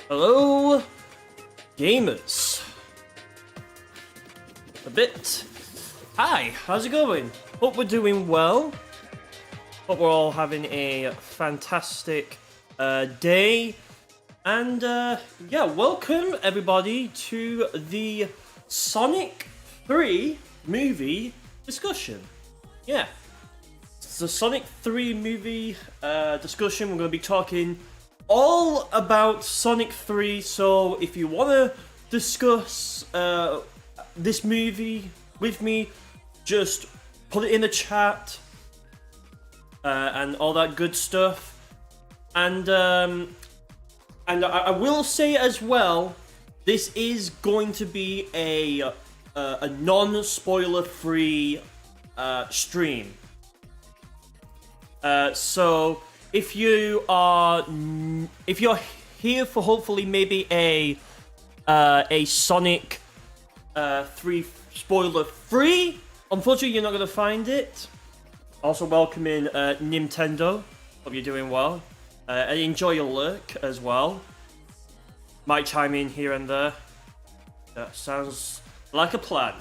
Hello, gamers. A bit. Hi, how's it going? Hope we're doing well. Hope we're all having a fantastic day. And yeah, welcome everybody to the Sonic 3 movie discussion. Yeah, it's the Sonic 3 movie discussion. We're going to be talking all about Sonic 3, so if you want to discuss this movie with me, just put it in the chat and all that good stuff. And I will say as well, this is going to be a non-spoiler free stream. So if you're here for hopefully maybe a Sonic 3 spoiler free, unfortunately you're not gonna find it. Also welcoming Nintendo. Hope you're doing well. And enjoy your lurk as well. Might chime in here and there. That sounds like a plan.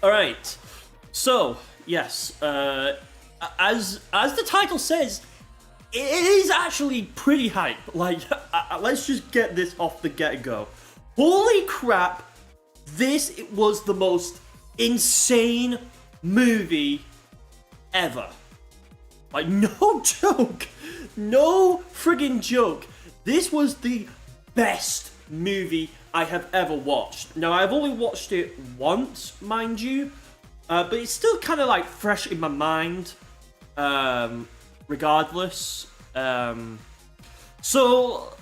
Alright, so yes, as the title says, it is actually pretty hype. Like, let's just get this off the get-go. Holy crap, this was the most insane movie ever. Like, no joke. No friggin' joke. This was the best movie I have ever watched. Now, I've only watched it once, mind you, but it's still kind of like fresh in my mind. Regardless, so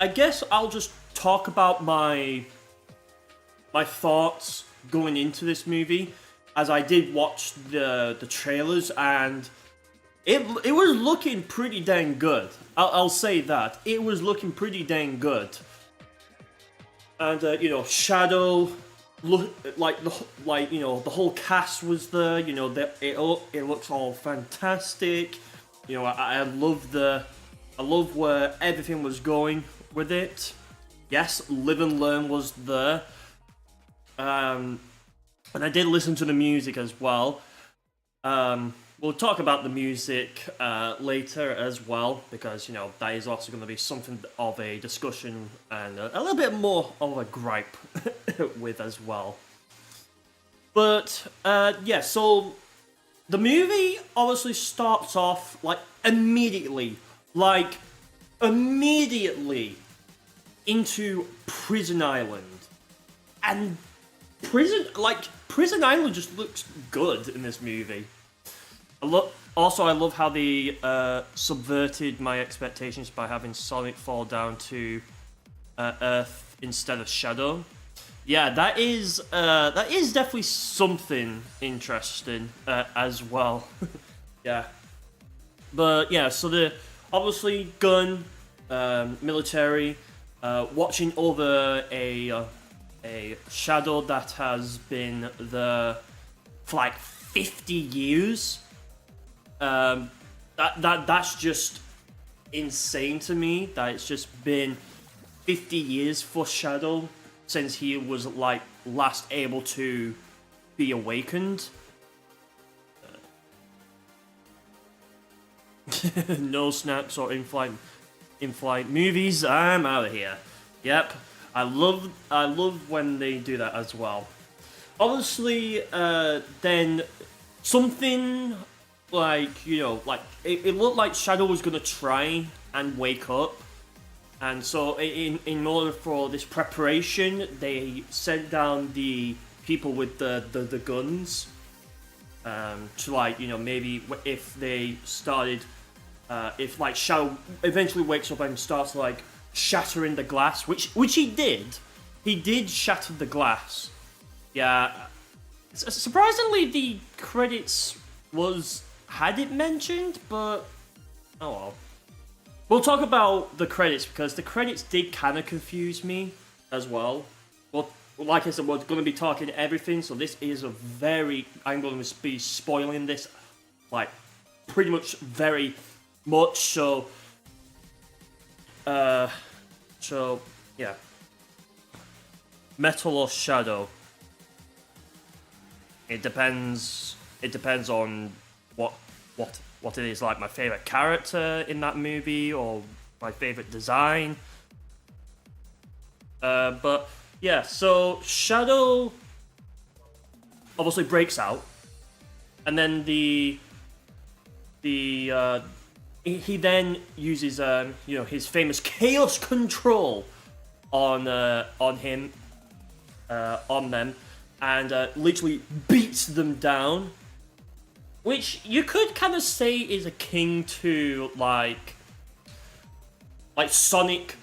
I guess I'll just talk about my thoughts going into this movie, as I did watch the trailers, and it was looking pretty dang good. I'll say that it was looking pretty dang good, and you know, Shadow. The whole cast was there. You know, it looks all fantastic. You know, I love where everything was going with it. Yes, Live and Learn was there, and I did listen to the music as well. We'll talk about the music later as well, because, you know, that is also going to be something of a discussion and a little bit more of a gripe with as well. But, yeah, so the movie obviously starts off, immediately into Prison Island. And Prison Island just looks good in this movie. I love how they subverted my expectations by having Sonic fall down to Earth instead of Shadow. Yeah, that is definitely something interesting as well. Yeah, but yeah, so the obviously gun, military, watching over a Shadow that has been there for like 50 years. That's just insane to me, that it's just been 50 years for Shadow since he was like last able to be awakened. No snaps or in-flight movies. I'm out of here. Yep, I love when they do that as well. Obviously, then something like, you know, like it looked like Shadow was gonna try and wake up, and so in order for this preparation, they sent down the people with the guns to, like, you know, maybe if they started, if like Shadow eventually wakes up and starts like shattering the glass, which he did shatter the glass. Yeah, surprisingly the credits had it mentioned, but oh well. We'll talk about the credits, because the credits did kind of confuse me as well. Well, like I said, we're going to be talking everything, so this is I'm going to be spoiling this, like, pretty much very much, so So yeah, Metal or Shadow. It depends. It depends on what it is. Like my favorite character in that movie or my favorite design. But yeah, so Shadow obviously breaks out, and then he then uses his famous chaos control on him on them, and literally beats them down, which you could kind of say is akin to like Sonic,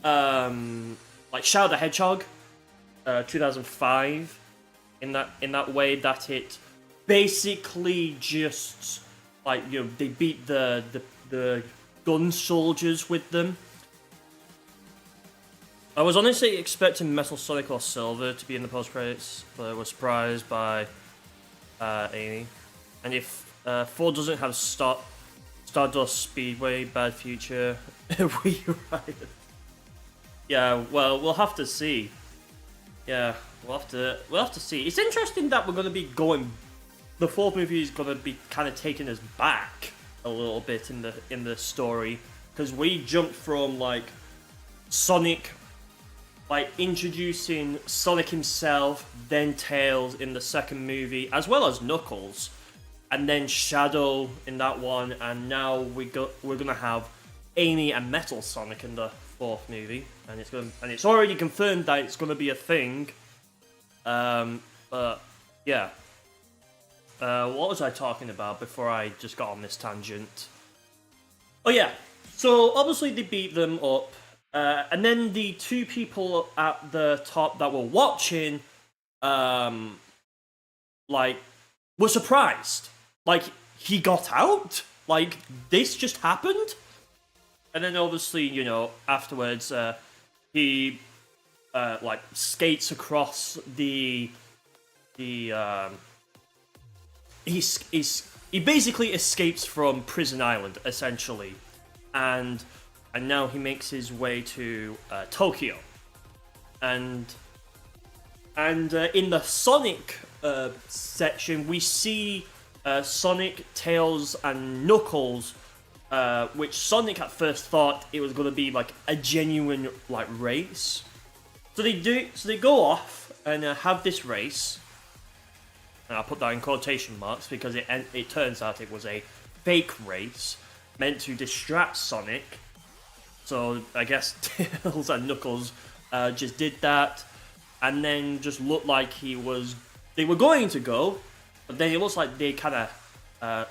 like Shadow the Hedgehog, 2005, in that way that it basically just they beat the gun soldiers with them. I was honestly expecting Metal Sonic or Silver to be in the post credits, but I was surprised by Amy. And if 4 doesn't have Stardust Speedway, Bad Future, we right. Yeah, well, we'll have to see. Yeah, we'll have to see. It's interesting that we're gonna be going. The 4th movie is gonna be kind of taking us back a little bit in the story, because we jumped from like Sonic, like introducing Sonic himself, then Tails in the 2nd movie, as well as Knuckles, and then Shadow in that one, and now we're gonna have Amy and Metal Sonic in the 4th movie, and it's already confirmed that it's gonna be a thing. But yeah. What was I talking about before I just got on this tangent? Oh yeah, so obviously they beat them up, and then the 2 people at the top that were watching, like, were surprised. Like, he got out? Like, this just happened? And then obviously, afterwards, he, like, skates across the he basically escapes from Prison Island, essentially, and now he makes his way to Tokyo, and in the Sonic section we see Sonic, Tails, and Knuckles, which Sonic at first thought it was going to be like a genuine like race. So they go off and have this race. And I'll put that in quotation marks because it turns out it was a fake race meant to distract Sonic. So I guess Tails and Knuckles just did that, and then just looked like they were going to go, but then it looks like they kind of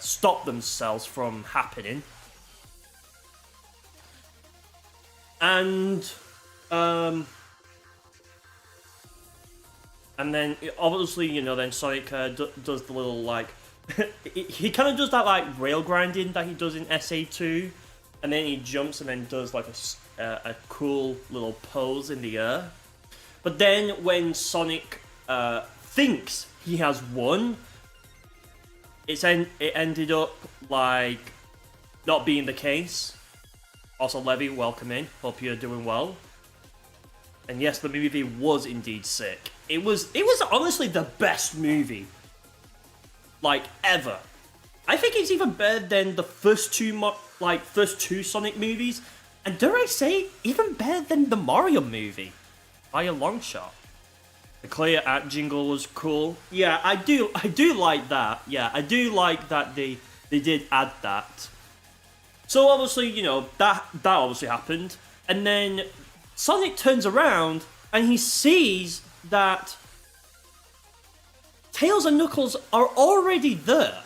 stopped themselves from happening. And then, obviously, then Sonic does the little, like... he kind of does that, like, rail grinding that he does in SA2. And then he jumps and then does, like, a cool little pose in the air. But then, when Sonic thinks he has won, it ended up, like, not being the case. Also, Levy, welcome in. Hope you're doing well. And yes, the movie was indeed sick. It was honestly the best movie, like, ever. I think it's even better than the first two Sonic movies, and dare I say, even better than the Mario movie, by a long shot. The clear at jingle was cool. Yeah, I do like that. Yeah, I do like that they did add that. So obviously, that obviously happened, and then Sonic turns around and he sees that Tails and Knuckles are already there.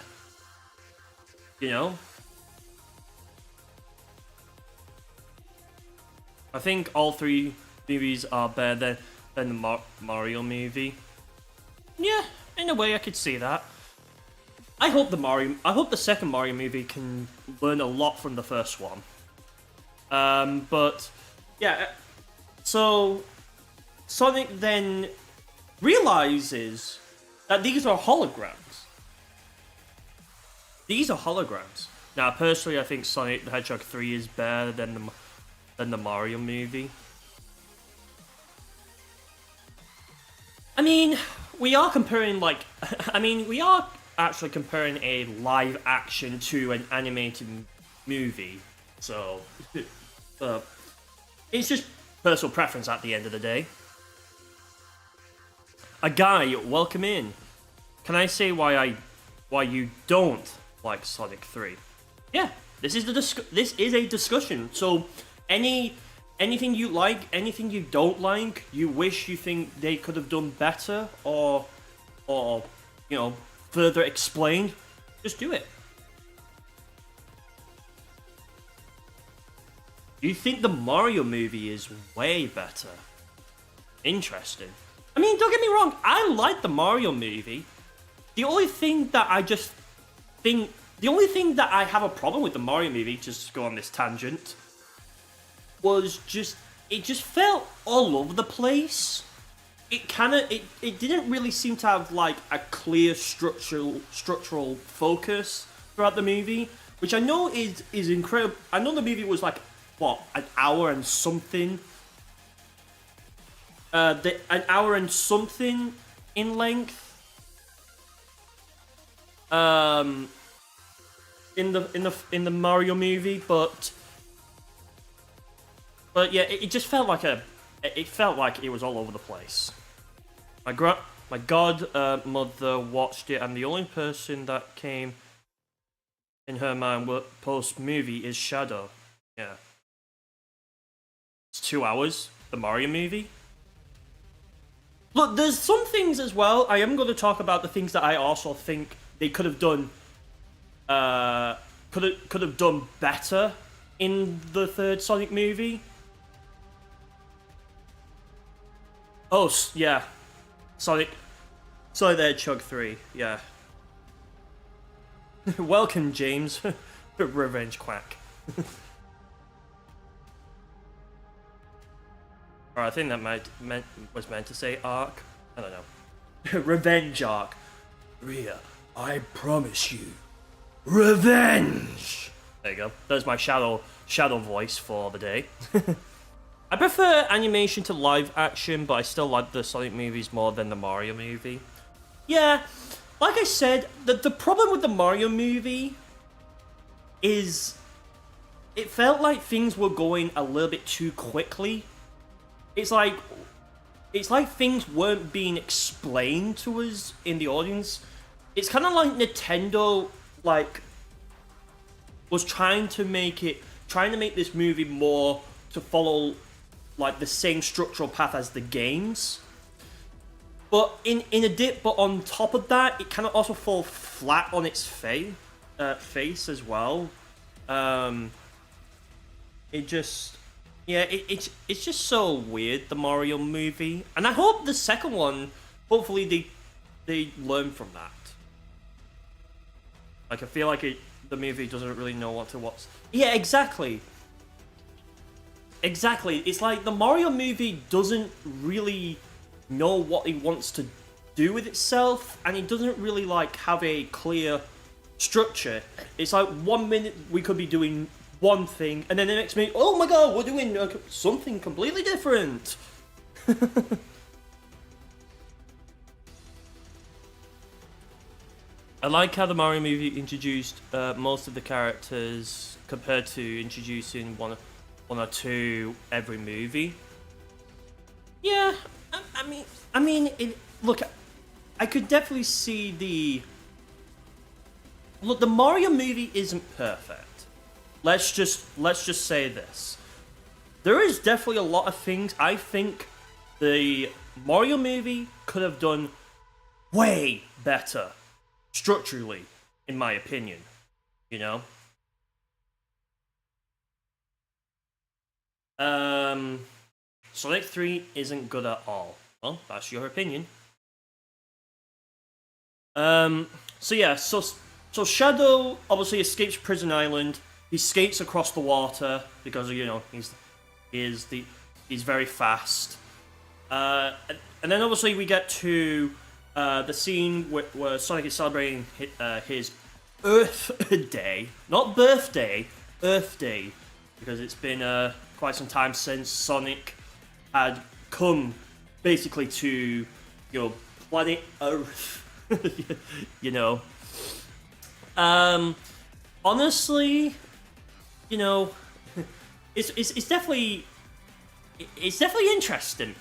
I think all 3 movies are better than the Mario movie. Yeah, in a way I could see that. I hope the 2nd Mario movie can learn a lot from the first one. But yeah, so Sonic then realizes that these are holograms. These are holograms. Now, personally, I think Sonic the Hedgehog 3 is better than the Mario movie. I mean, we are comparing like, I mean, we are actually comparing a live action to an animated movie, so it's just personal preference at the end of the day. A guy, welcome in. Can I say why you don't like Sonic 3? Yeah, this is a discussion. So anything you like, anything you don't like, you wish you think they could have done better or further explained, just do it. You think the Mario movie is way better? Interesting. I mean, don't get me wrong, I like the Mario movie. The only thing that I have a problem with the Mario movie, just to go on this tangent, was it just felt all over the place. It didn't really seem to have like a clear structural focus throughout the movie, which I know is incredible. I know the movie was like what, an hour and something. An hour and something in length. In the Mario movie, but yeah, it just felt like it was all over the place. My godmother watched it, and the only person that came in her mind post movie is Shadow. Yeah, it's 2 hours. The Mario movie. Look, there's some things as well. I am going to talk about the things that I also think they could have done. Could have done better in the third Sonic movie. Oh yeah, Sonic the Hedgehog 3. Yeah. Welcome, James. Revenge quack. Or I think that was meant to say arc. I don't know. Revenge arc. Rhea, I promise you, revenge. There you go. There's my shadow voice for the day. I prefer animation to live action, but I still like the Sonic movies more than the Mario movie. Yeah, like I said, the problem with the Mario movie is it felt like things were going a little bit too quickly. It's like things weren't being explained to us in the audience. It's kind of like Nintendo was trying to make this movie more to follow like the same structural path as the games. But but on top of that, it kind of also fall flat on its face as well. It's just so weird, the Mario movie, and I hope the second one, hopefully they learn from that. Like I feel like the movie doesn't really know what to watch. Yeah, exactly. Exactly. It's like the Mario movie doesn't really know what it wants to do with itself, and it doesn't really like have a clear structure. It's like 1 minute we could be doing one thing, and then the next minute, oh my god, we're doing something completely different. I like how the Mario movie introduced most of the characters compared to introducing one or two every movie. Yeah, I mean, look, I could definitely see the Mario movie isn't perfect. Let's just say this. There is definitely a lot of things I think the Mario movie could have done way better structurally, in my opinion. You know? Sonic 3 isn't good at all. Well, that's your opinion. So yeah, so Shadow obviously escapes Prison Island. He skates across the water because he's very fast. And then obviously we get to the scene where Sonic is celebrating his Earth Day, not birthday, Earth Day, because it's been quite some time since Sonic had come basically to planet Earth. you know. Honestly, it's definitely interesting.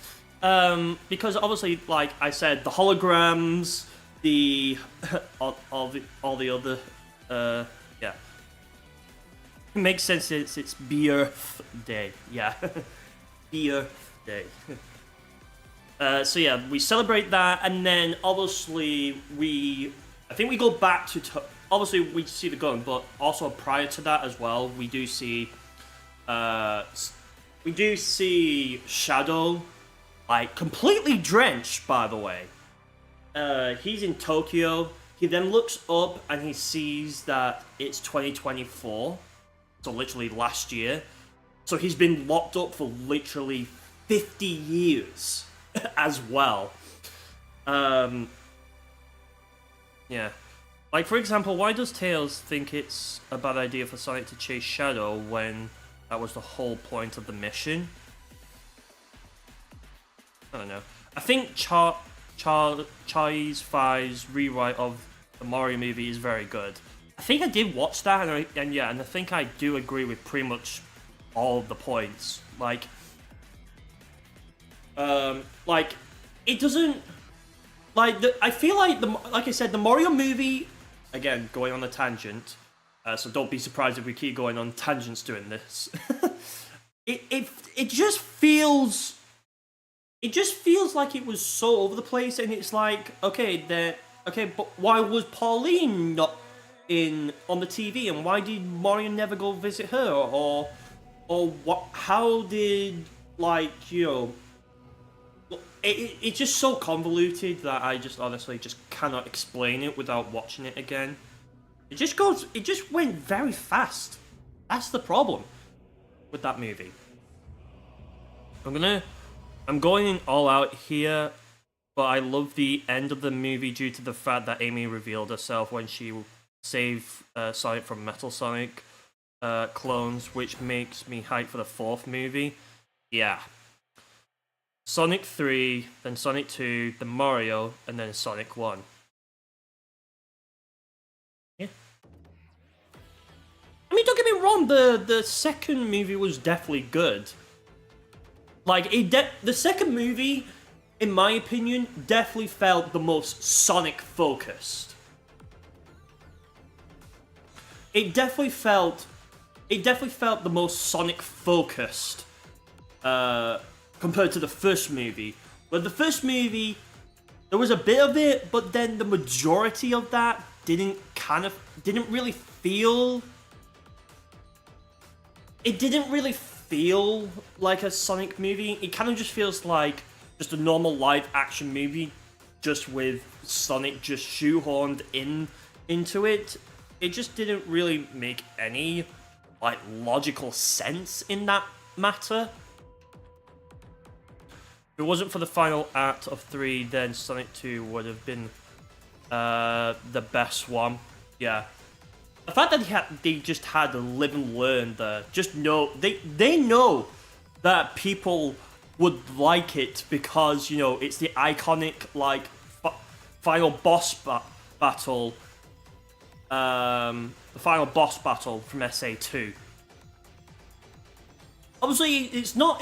Because obviously, like I said, the holograms, the all the other, yeah, it makes sense. It's Earth Day, yeah, Earth Day. So yeah, we celebrate that, and then obviously I think we go back to obviously we see the gun, but also prior to that as well, we do see Shadow, like completely drenched. By the way, he's in Tokyo. He then looks up and he sees that it's 2024, so literally last year. So he's been locked up for literally 50 years as well. Yeah. Like, for example, why does Tails think it's a bad idea for Sonic to chase Shadow when that was the whole point of the mission? I don't know. I think Chai's Fi's rewrite of the Mario movie is very good. I think I did watch that, and I think I do agree with pretty much all of the points. Like it doesn't I feel like I said, the Mario movie, again going on a tangent, so don't be surprised if we keep going on tangents doing this. it just feels like it was so over the place, and it's like, okay, but why was Pauline not on the TV, and why did Mario never go visit her, or what? How did it's just so convoluted that I just honestly just cannot explain it without watching it again. It just went very fast. That's the problem with that movie. I'm going all out here, but I love the end of the movie due to the fact that Amy revealed herself when she saved Sonic from Metal Sonic clones, which makes me hyped for the 4th movie. Yeah. Sonic 3, then Sonic 2, then Mario, and then Sonic 1. Yeah. I mean, don't get me wrong, the second movie was definitely good. Like, the second movie, in my opinion, definitely felt the most Sonic-focused. It definitely felt the most Sonic-focused, compared to the first movie. But the first movie, there was a bit of it, but then the majority of that didn't really feel... It didn't really feel like a Sonic movie. It kind of just feels like just a normal live-action movie, just with Sonic just shoehorned into it. It just didn't really make any, logical sense in that matter. If it wasn't for the final act of 3, then Sonic 2 would have been the best one. Yeah. The fact that they just had to live and learn there, they know that people would like it because, it's the iconic, final boss battle, the final boss battle from SA2. Obviously, it's not.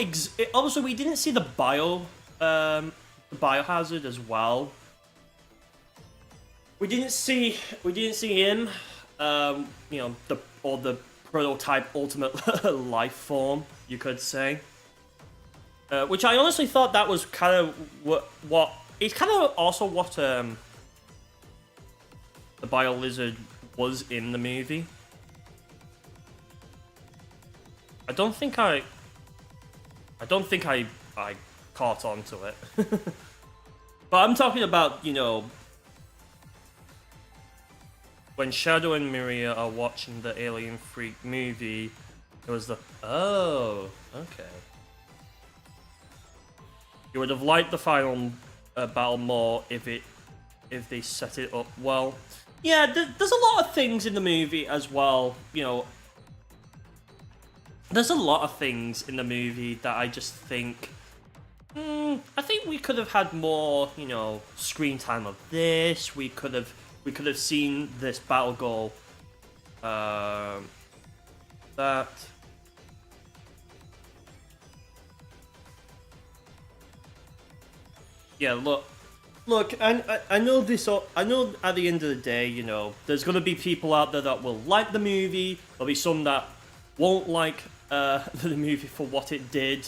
Obviously, we didn't see the biohazard as well. We didn't see him. The prototype ultimate life form, you could say. Which I honestly thought that was kind of what it's kind of also what the Bio Lizard was in the movie. I don't think I caught on to it. But I'm talking about, when Shadow and Maria are watching the Alien Freak movie, it was oh, okay. You would have liked the final battle more if they set it up well. Yeah, there's a lot of things in the movie as well, There's a lot of things in the movie that I just think I think we could have had more, screen time of this. We could have seen this battle go. That. Yeah, look. I know this. I know at the end of the day, there's gonna be people out there that will like the movie. There'll be some that won't like the movie for what it did.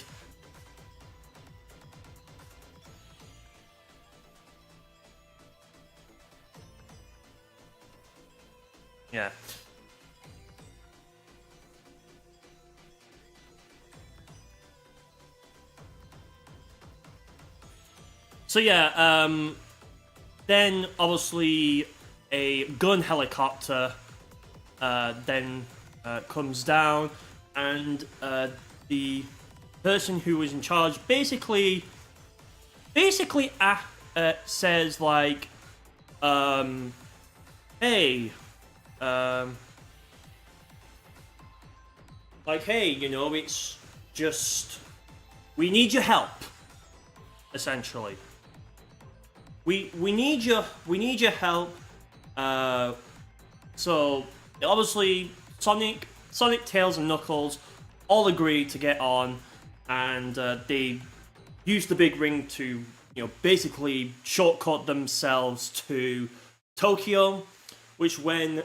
Yeah. So yeah, then obviously a gun helicopter then comes down, and the person who was in charge basically says like, hey, hey, it's just we need your help, essentially. We need your help. So obviously Sonic, Tails, and Knuckles all agree to get on, and they use the big ring to basically shortcut themselves to Tokyo, which and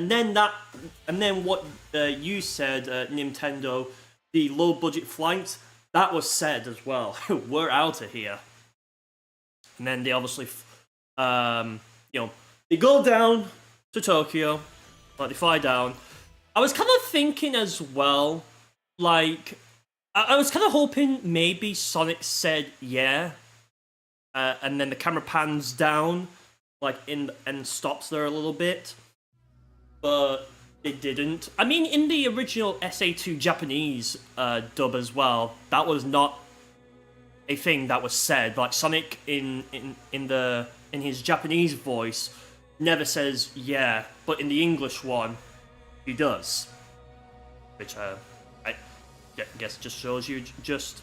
then what you said, Nintendo, the low budget flight, that was said as well. We're out of here. And then they obviously, they go down to Tokyo, like they fly down. I was kind of thinking as well, like, I was kind of hoping maybe Sonic said yeah, and then the camera pans down, like and stops there a little bit, but it didn't. I mean, in the original SA2 Japanese dub as well, that was not a thing that was said. Like Sonic in his Japanese voice never says yeah, but in the English one he does, which I guess just shows you just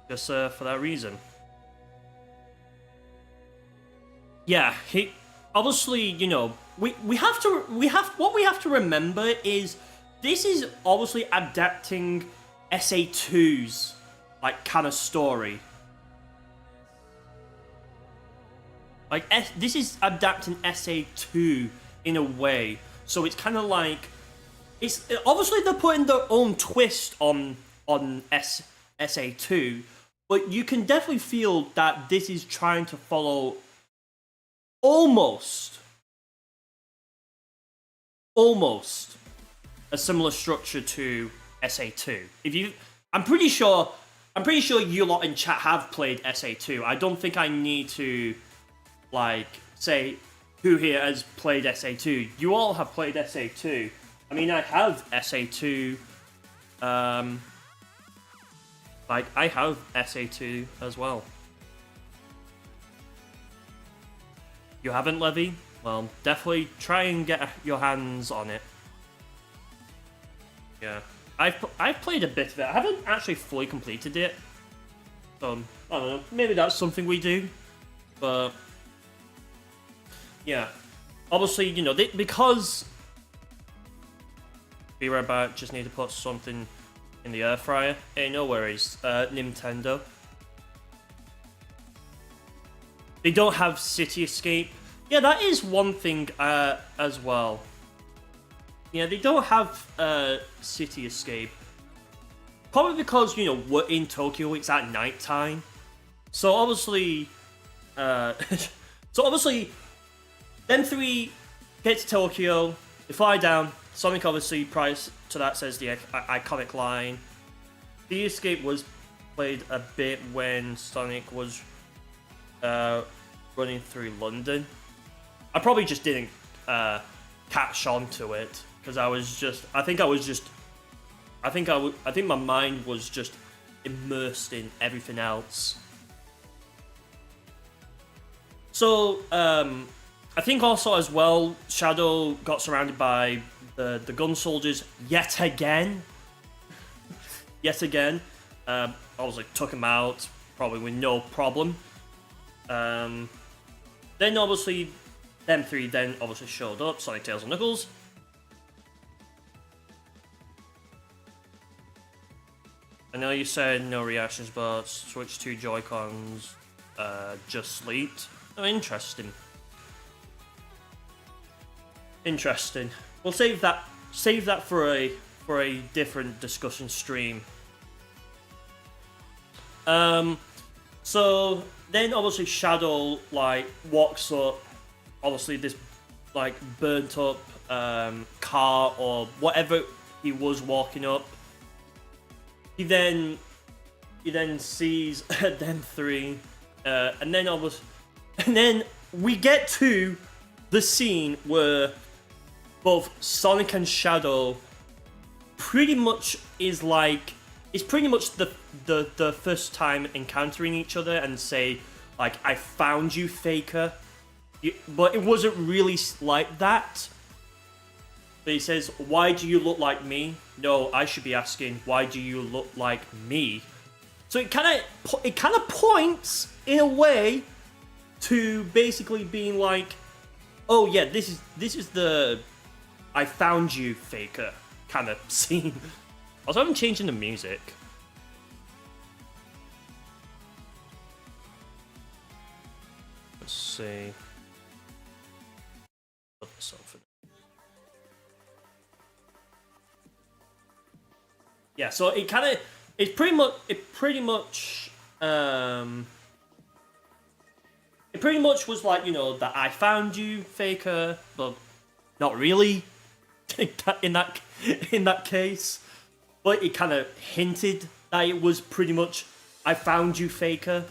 for that reason. Yeah, he obviously, we have to remember is this is obviously adapting SA2's like kind of story. Like this is adapting SA2 in a way, so it's kind of like it's obviously they're putting their own twist on SA2, but you can definitely feel that this is trying to follow almost a similar structure to SA2. I'm pretty sure you lot in chat have played SA2. I don't think I need to like say who here has played SA2. You all have played SA2. I mean, I have SA2. Like I have SA2 as well. You haven't, Levy? Well, definitely try and get your hands on it. Yeah. I've played a bit of it. I haven't actually fully completed it. So, I don't know. Maybe that's something we do. But, yeah. Obviously, because... Be right back. Just need to put something in the air fryer. Hey, no worries. Nintendo. They don't have City Escape. Yeah, that is one thing as well. Yeah, they don't have City Escape. Probably because, we're in Tokyo, it's at night time. So obviously, them three get to Tokyo, they fly down. Sonic obviously, prior to that, says the iconic line. City Escape was played a bit when Sonic was running through London. I probably just didn't catch on to it because I think my mind was just immersed in everything else. So I think also as well, Shadow got surrounded by the gun soldiers yet again. obviously took him out, probably with no problem. Then obviously, them three then obviously showed up, Sonic, Tails, and Knuckles. I know you said no reactions, but switch to Joy-Cons, just sleeped. Oh, interesting. Interesting. We'll save that for a different discussion stream. So then obviously Shadow like walks up, obviously this like burnt up car or whatever he was walking up. He then sees them three, and then we get to the scene where both Sonic and Shadow pretty much is like, it's pretty much the first time encountering each other and say like, I found you, Faker. But it wasn't really like that. But he says, why do you look like me? No, I should be asking, why do you look like me? So it kind of points in a way to basically being like, oh yeah, this is the I found you, Faker kind of scene. Also, I'm changing the music. Let's see. Put this on for now. Yeah, so it pretty much was like, you know, that I found you, Faker, but not really in that case. But it kind of hinted that it was pretty much I found you, Faker.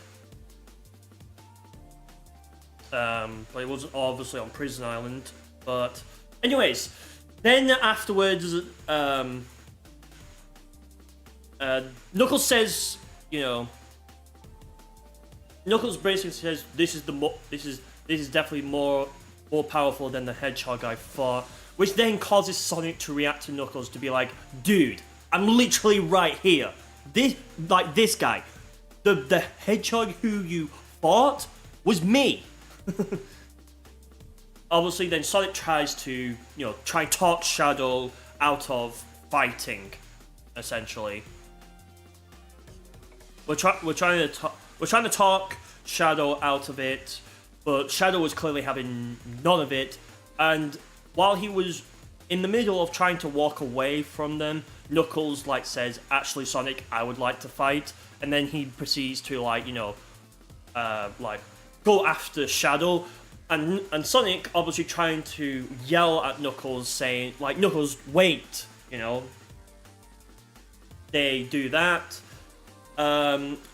But it wasn't obviously on Prison Island. But anyways, then afterwards, Knuckles says, you know, Knuckles basically says this is definitely more powerful than the Hedgehog I fought, which then causes Sonic to react to Knuckles to be like, dude, I'm literally right here. This guy, the Hedgehog who you fought was me. Obviously, then Sonic tries to, you know, try and talk Shadow out of fighting, essentially. We're trying to talk Shadow out of it, but Shadow was clearly having none of it. And while he was in the middle of trying to walk away from them, Knuckles like says, "Actually, Sonic, I would like to fight." And then he proceeds to like, you know, like go after Shadow, and Sonic obviously trying to yell at Knuckles, saying like, "Knuckles, wait!" You know. They do that.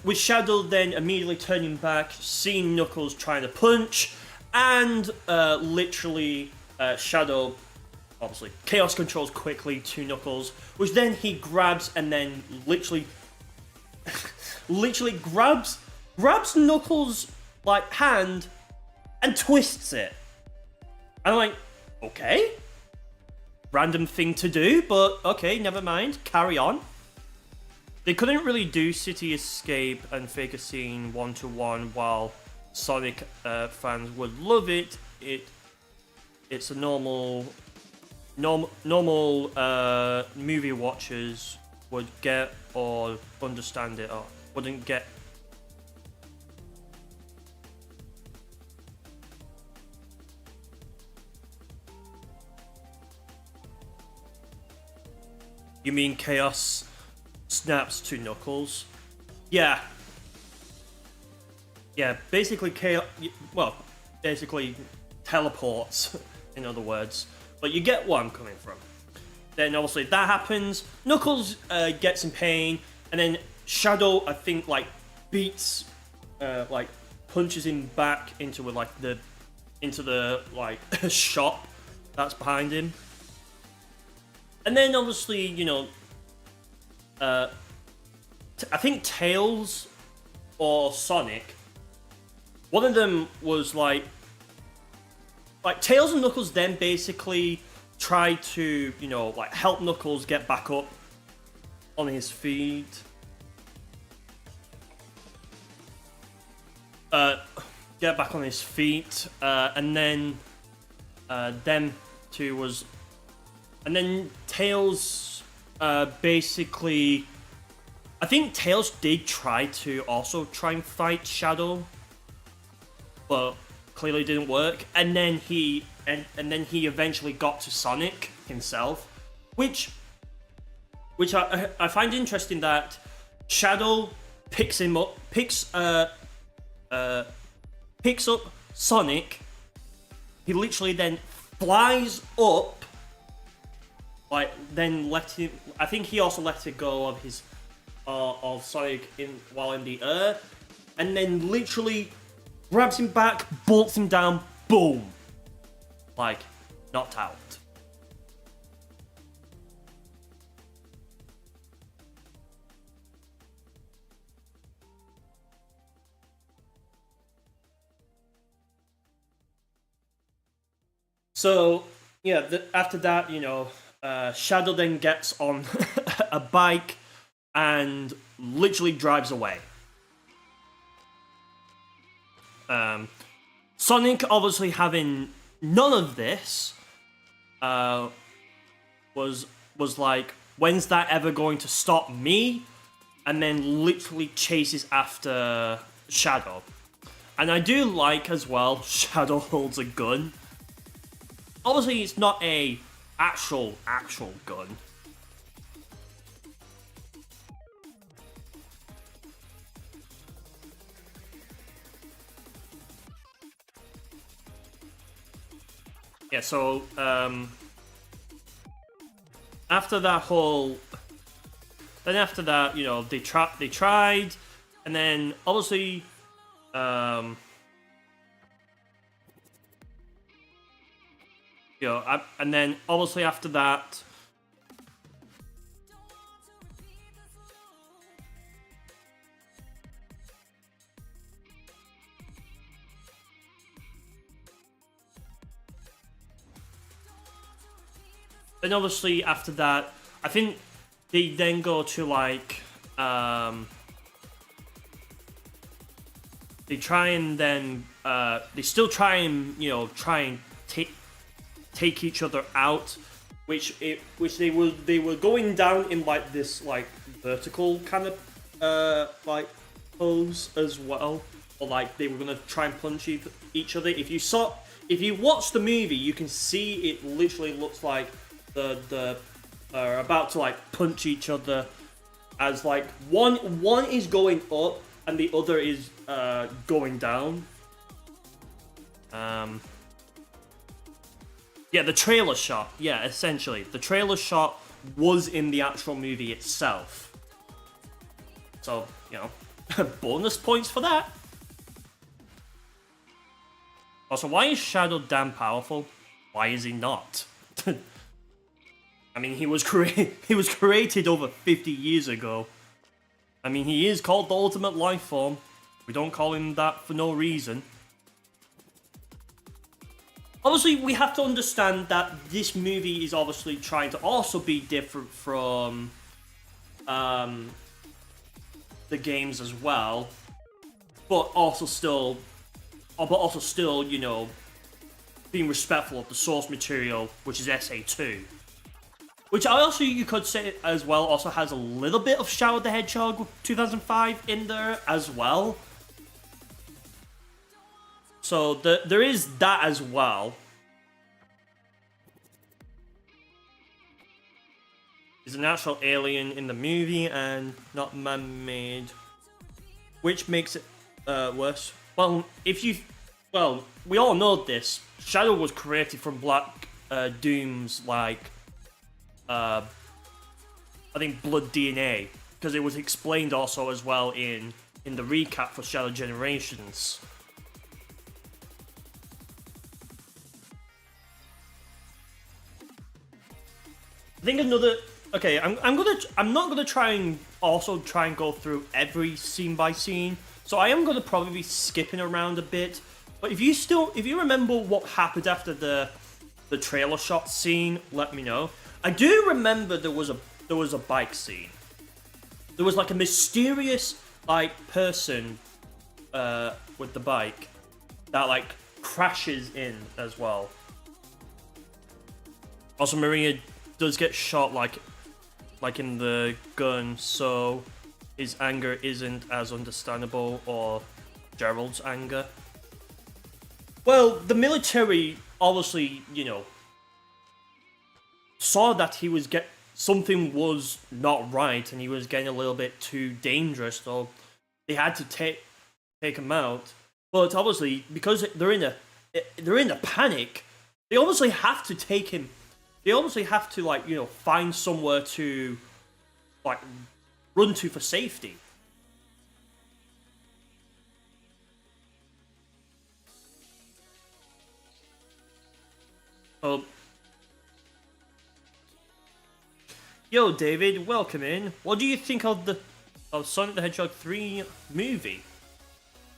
With Shadow then immediately turning back, seeing Knuckles trying to punch, and literally Shadow, obviously, Chaos controls quickly to Knuckles, which then he grabs and then literally grabs Knuckles' like hand and twists it. I'm like, okay, random thing to do, but okay, never mind, carry on. They couldn't really do City Escape and Faker Scene 1-to-1 while Sonic fans would love it. It's a normal movie watchers would get or understand it or wouldn't get. You mean Chaos snaps to Knuckles? Yeah, basically basically teleports, in other words. But you get where I'm coming from. Then obviously that happens, Knuckles gets in pain, and then Shadow, I think, like, beats, like, punches him back into the shop that's behind him. And then obviously, you know, I think Tails or Sonic, one of them was like Tails and Knuckles then basically tried to, you know, like help Knuckles get back up on his feet. get back on his feet, and then them two was, and then Tails basically, I think Tails did try to also try and fight Shadow, but clearly didn't work. And then he eventually got to Sonic himself, which I find interesting that Shadow picks up Sonic. He literally then flies up, like then I think he also let it go of his of Sonic while in the air, and then literally grabs him back, bolts him down, boom, like knocked out. So yeah, after that, Shadow then gets on a bike and literally drives away. Sonic, obviously having none of this, was like, when's that ever going to stop me? And then literally chases after Shadow. And I do like as well, Shadow holds a gun. Obviously, it's not a actual gun. Yeah, so after that whole, then after that, they tried, and then obviously, and then obviously after that, I think they then go to like, they try and then, they still try and, take each other out, which they were going down in like this like vertical kind of like pose as well, or like they were gonna try and punch each other. If you watch the movie, you can see it literally looks like the are about to like punch each other, as like one is going up and the other is going down. Yeah, the trailer shot. Yeah, essentially. The trailer shot was in the actual movie itself. So, bonus points for that. Also, why is Shadow damn powerful? Why is he not? I mean, he was created over 50 years ago. I mean, he is called the Ultimate Life Form. We don't call him that for no reason. Obviously, we have to understand that this movie is obviously trying to also be different from the games as well, but also still, being respectful of the source material, which is SA2. Which you could say as well also has a little bit of Shadow the Hedgehog 2005 in there as well. So there is that as well. He's a natural alien in the movie and not man-made, which makes it worse. Well, we all know this. Shadow was created from Black Doom's like, I think blood DNA, because it was explained also as well in the recap for Shadow Generations. I think I'm not gonna try and go through every scene by scene. So I am gonna probably be skipping around a bit. But if you remember what happened after the trailer shot scene, let me know. I do remember there was a bike scene. There was like a mysterious like person with the bike that like crashes in as well. Also, Maria does get shot like in the gun, so his anger isn't as understandable, or Gerald's anger. Well, the military obviously, you know, saw that something was not right and he was getting a little bit too dangerous, so they had to take him out. But obviously, because they're in a panic, they obviously have to take him. They obviously have to, like, you know, find somewhere to like run to for safety. Oh. Yo, David, welcome in. What do you think of Sonic the Hedgehog 3 movie?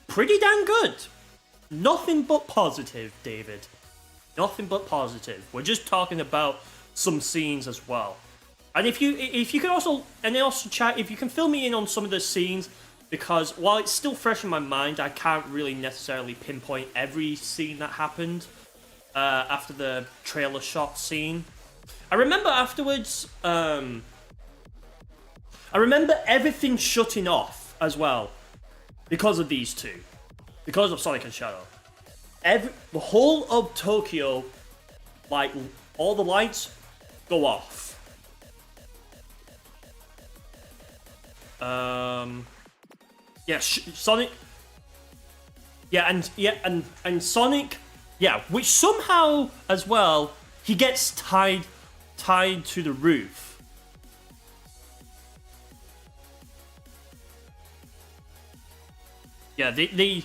Pretty damn good. Nothing but positive, David. Nothing but positive. We're just talking about some scenes as well. And if you can also chat, if you can fill me in on some of the scenes, because while it's still fresh in my mind, I can't really necessarily pinpoint every scene that happened after the trailer shot scene. I remember afterwards, I remember everything shutting off as well because of these two, because of Sonic and Shadow. The whole of Tokyo, like, all the lights go off. Yeah, Sonic. Yeah, and Sonic. Yeah, which somehow as well he gets tied to the roof. Yeah, they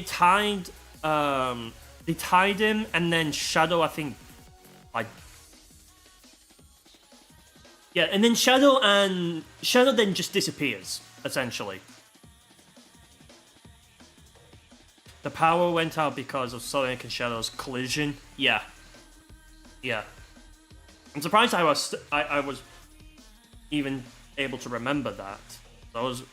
tied him, and then Shadow, I think, like, yeah, and then Shadow then just disappears essentially. The power went out because of Sonic and Shadow's collision. Yeah. I'm surprised I was even able to remember that. I was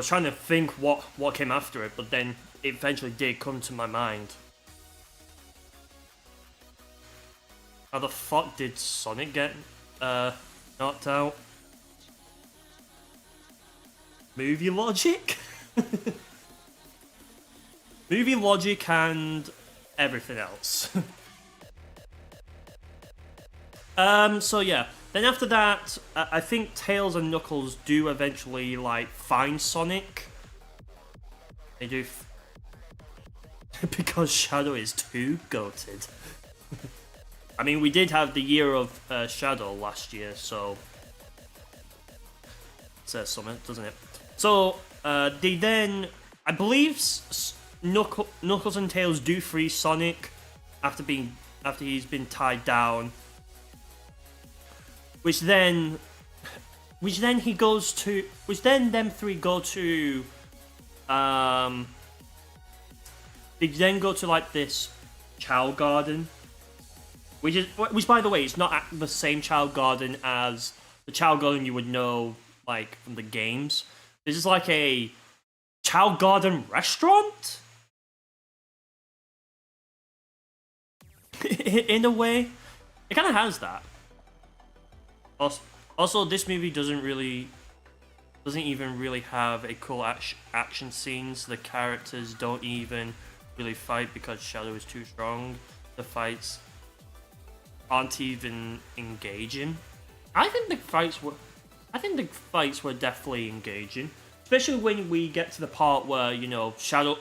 trying to think what came after it, but then it eventually did come to my mind. How the fuck did Sonic get knocked out? Movie logic? Movie logic and everything else. So yeah. Then after that, I think Tails and Knuckles do eventually, like, find Sonic. They do. Because Shadow is too goated. I mean, we did have the year of Shadow last year, so it says something, doesn't it? So they then, I believe, Knuckles and Tails do free Sonic after he's been tied down, which then them three go to they then go to, like, this child garden. Which, by the way, is not the same child garden as the child garden you would know, like, from the games. This is like a child garden restaurant? In a way. It kind of has that. Also, this movie doesn't even really have a cool action scenes. The characters don't even really fight because Shadow is too strong. The fights aren't even engaging. I think the fights were definitely engaging, especially when we get to the part where, you know, Shadow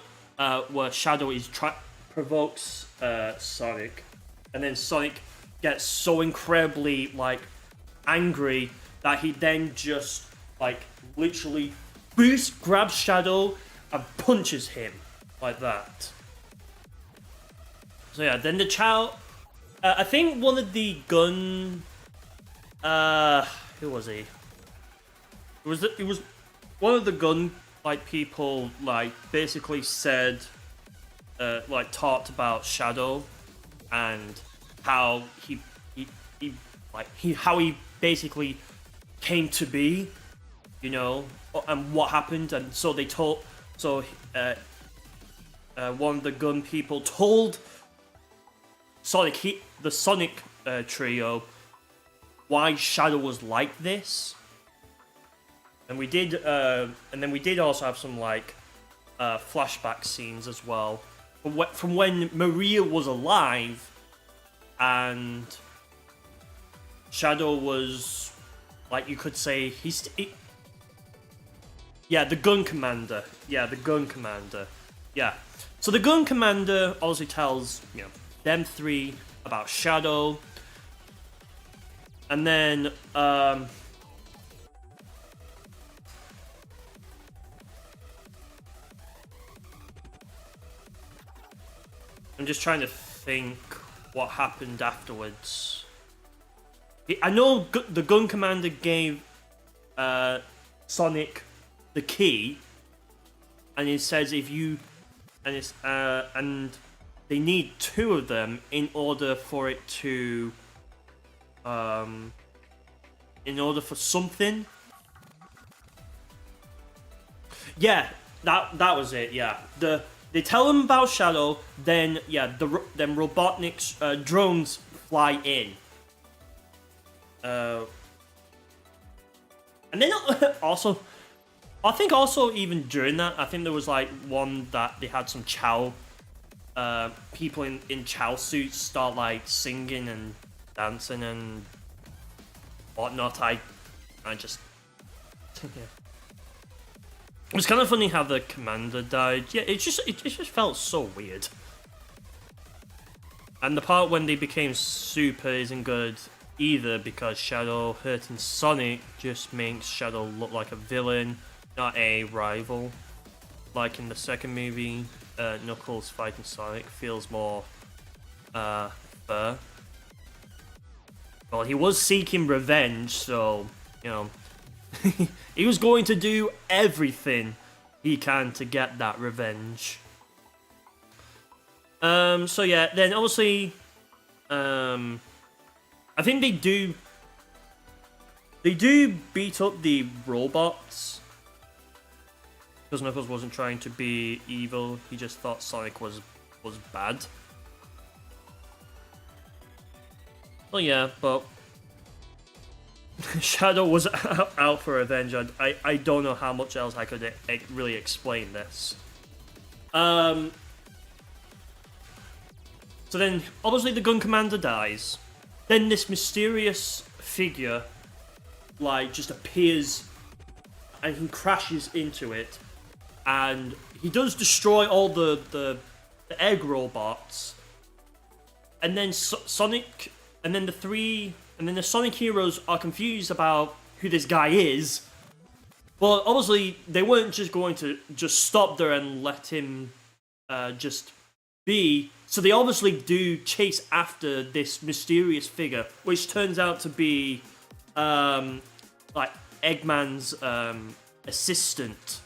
provokes Sonic, and then Sonic gets so incredibly, like, angry that he then just, like, literally grabs Shadow and punches him like that. So yeah, then the child. I think one of the gun. Who was he? It was one of the gun, like, people, like, basically said, like, talked about Shadow and how he basically came to be, you know, and what happened, and so So one of the gun people told the Sonic trio why Shadow was like this, and then we did also have some like flashback scenes as well from when Maria was alive and Shadow was, like, you could say the gun commander. Yeah, the gun commander. Yeah. So the gun commander obviously tells, them three about Shadow. And then, I'm just trying to think what happened afterwards. I know the gun commander gave Sonic the key, and it says and they need two of them in order for it to in order for something. Yeah, that was it. Yeah, they tell them about Shadow, then then Robotnik's drones fly in. And then also, I think also even during that, I think there was like one that they had some Chow people in Chow suits start like singing and dancing and whatnot. I just yeah. It was kind of funny how the commander died. Yeah, it just felt so weird. And the part when they became super isn't good either, because Shadow hurting Sonic just makes Shadow look like a villain, not a rival. Like in the second movie, Knuckles fighting Sonic feels more fair. Well, he was seeking revenge, so, he was going to do everything he can to get that revenge. So yeah, then obviously, I think they do beat up the robots, because Knuckles wasn't trying to be evil, he just thought Sonic was bad. Well, yeah, but Shadow was out for revenge. I don't know how much else I could really explain this. So then, obviously the gun commander dies. Then this mysterious figure, like, just appears and he crashes into it. And he does destroy all the egg robots. And then Sonic, and then the Sonic heroes are confused about who this guy is. Well, obviously, they weren't just going to just stop there and let him just be. So they obviously do chase after this mysterious figure, which turns out to be like Eggman's assistant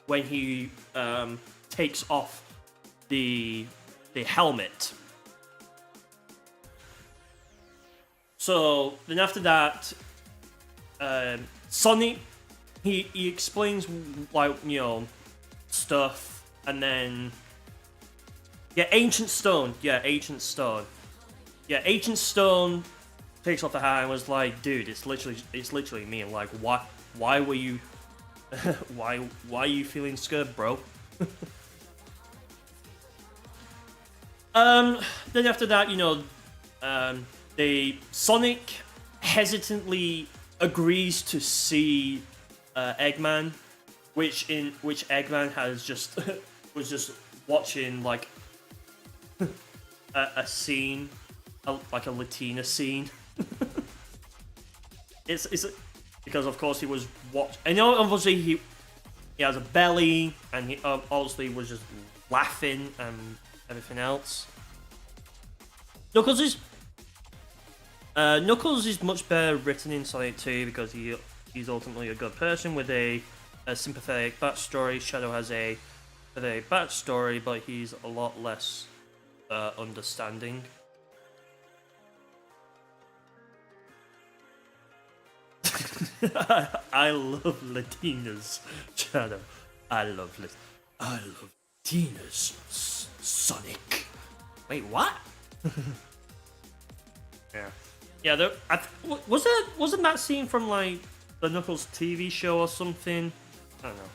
when he takes off the helmet. So then after that, Sonic he explains, like, stuff, and then Ancient Stone takes off the hat and was like, dude, it's literally me. I'm like, why were you why are you feeling scared, bro? Then after that, Sonic hesitantly agrees to see Eggman, which Eggman has just was just watching, like, a scene, like a Latina scene. it's because of course he was and obviously he has a belly, and he obviously was just laughing and everything else. Knuckles is much better written in Sonic 2 because he's ultimately a good person with a sympathetic backstory. Shadow has a backstory, but he's a lot less understanding. I love Latinas, Shadow. I love Latinas. I love Tina's Sonic. Wait, what? Yeah. Yeah, wasn't that scene from, like, the Knuckles TV show or something? I don't know.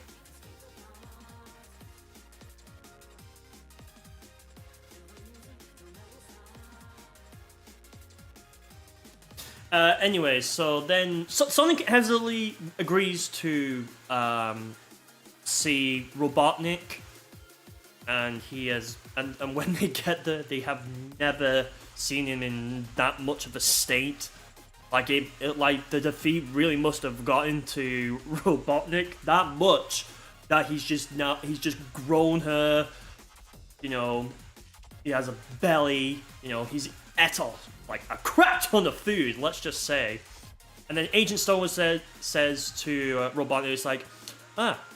Anyway, so then Sonic hesitantly agrees to see Robotnik, and and when they get there, they have never seen him in that much of a state. Like like the defeat really must have gotten to Robotnik that much that he's just grown her. You know, he has a belly. You know, he's ate like a crap ton of food. Let's just say. And then Agent Stone says to Robotnik, it's like,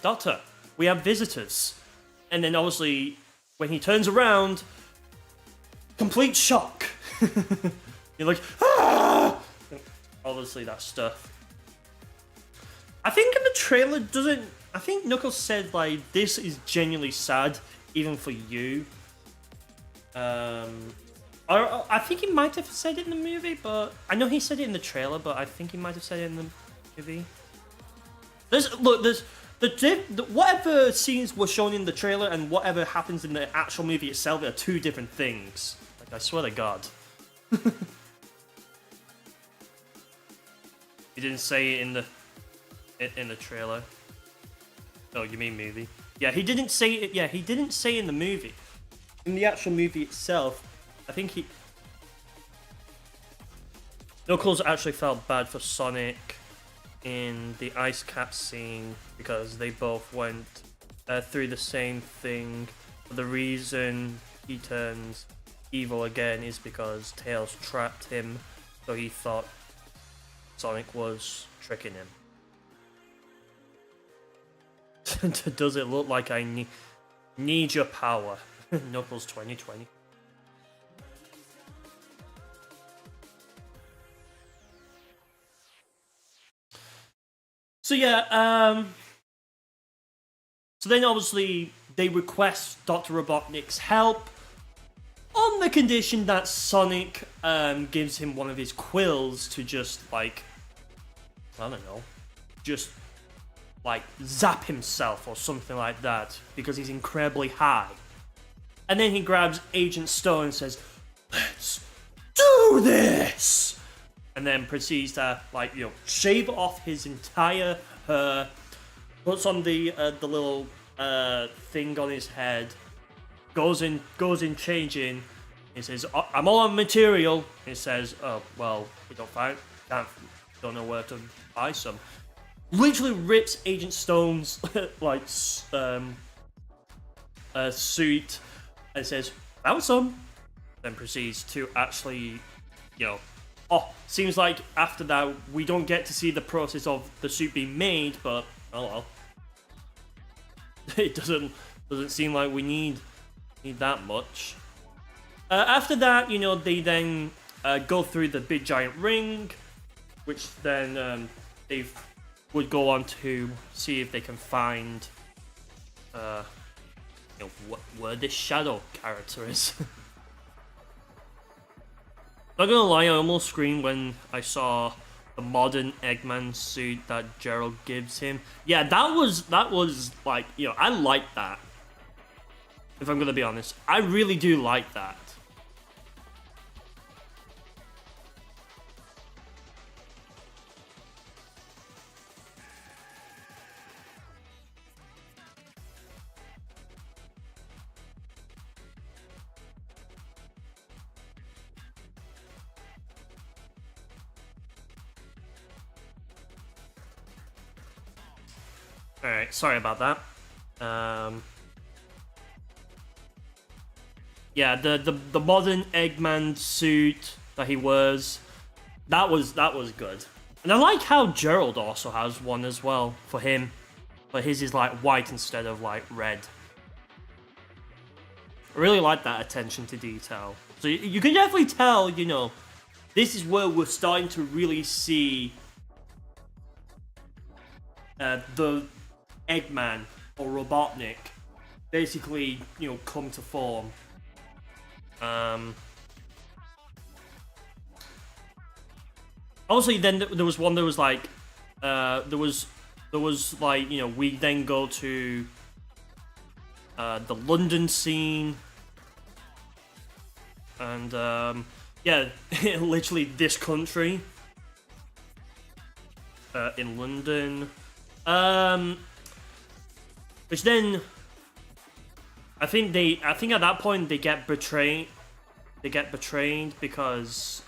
Doctor, we have visitors. And then obviously, when he turns around, complete shock. You're like, ah! Obviously, that stuff. I think in the trailer I think Knuckles said, like, this is genuinely sad, even for you. I think he might have said it in the movie, but I know he said it in the trailer, but I think he might have said it in the movie. Whatever scenes were shown in the trailer and whatever happens in the actual movie itself are two different things. Like, I swear to God. He didn't say it in the trailer. Oh, you mean movie? Yeah, he didn't say it. Yeah, he didn't say it in the movie. In the actual movie itself, I think Knuckles actually felt bad for Sonic in the ice cap scene because they both went through the same thing. But the reason he turns evil again is because Tails trapped him, so he thought Sonic was tricking him. Does it look like I need your power? Knuckles 2020. So yeah, so then obviously they request Dr. Robotnik's help on the condition that Sonic gives him one of his quills to just, like, I don't know, just, like, zap himself or something like that because he's incredibly high. And then he grabs Agent Stone and says, "Let's do this!" And then proceeds to, like, you know, shave off his entire hair, puts on the little thing on his head, goes in changing. He says, "I'm all on material." He says, "Oh, well, you don't know where to buy some." Literally rips Agent Stone's like suit and says, "Found some." Then proceeds to actually, you know, seems like after that we don't get to see the process of the suit being made, but oh well. It doesn't seem like we need that much. After that, you know, they then go through the big giant ring, which then they would go on to see if they can find, you know, where this Shadow character is. Not gonna lie, I almost screamed when I saw the modern Eggman suit that Gerald gives him. Yeah, that was like, you know, I like that. If I'm gonna be honest, I really do like that. Alright, sorry about that. Yeah, the modern Eggman suit that he wears, that was good. And I like how Gerald also has one as well for him, but his is like white instead of like red. I really like that attention to detail. So you can definitely tell, you know, this is where we're starting to really see the Eggman or Robotnik basically, you know, come to form. Obviously, then there was one that was like, there was like, you know, we then go to the London scene, and yeah, literally this country in London, which then I think at that point they get betrayed. They get betrayed because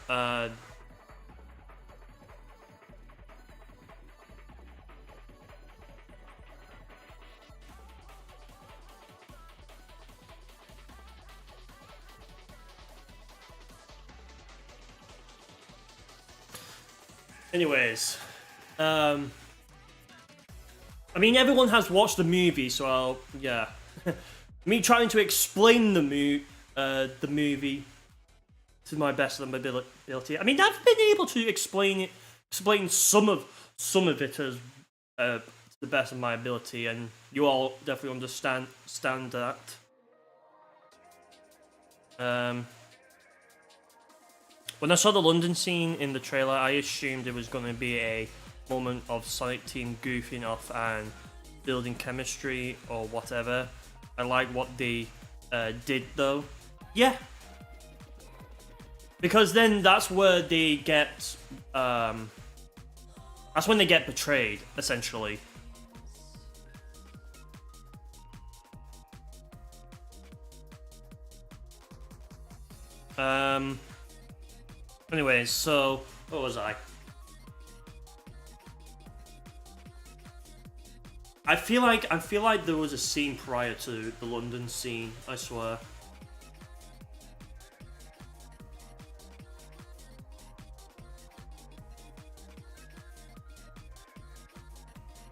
anyways, I mean, everyone has watched the movie, so yeah. Me trying to explain the movie to my best of my ability. I mean, I've been able to explain some of it as to the best of my ability, and you all definitely understand that. When I saw the London scene in the trailer, I assumed it was going to be a moment of Sonic Team goofing off and building chemistry or whatever. I like what they did though. Yeah. Because then that's where they get... that's when they get betrayed, essentially. Anyways, so... what was I? I feel like there was a scene prior to the London scene, I swear.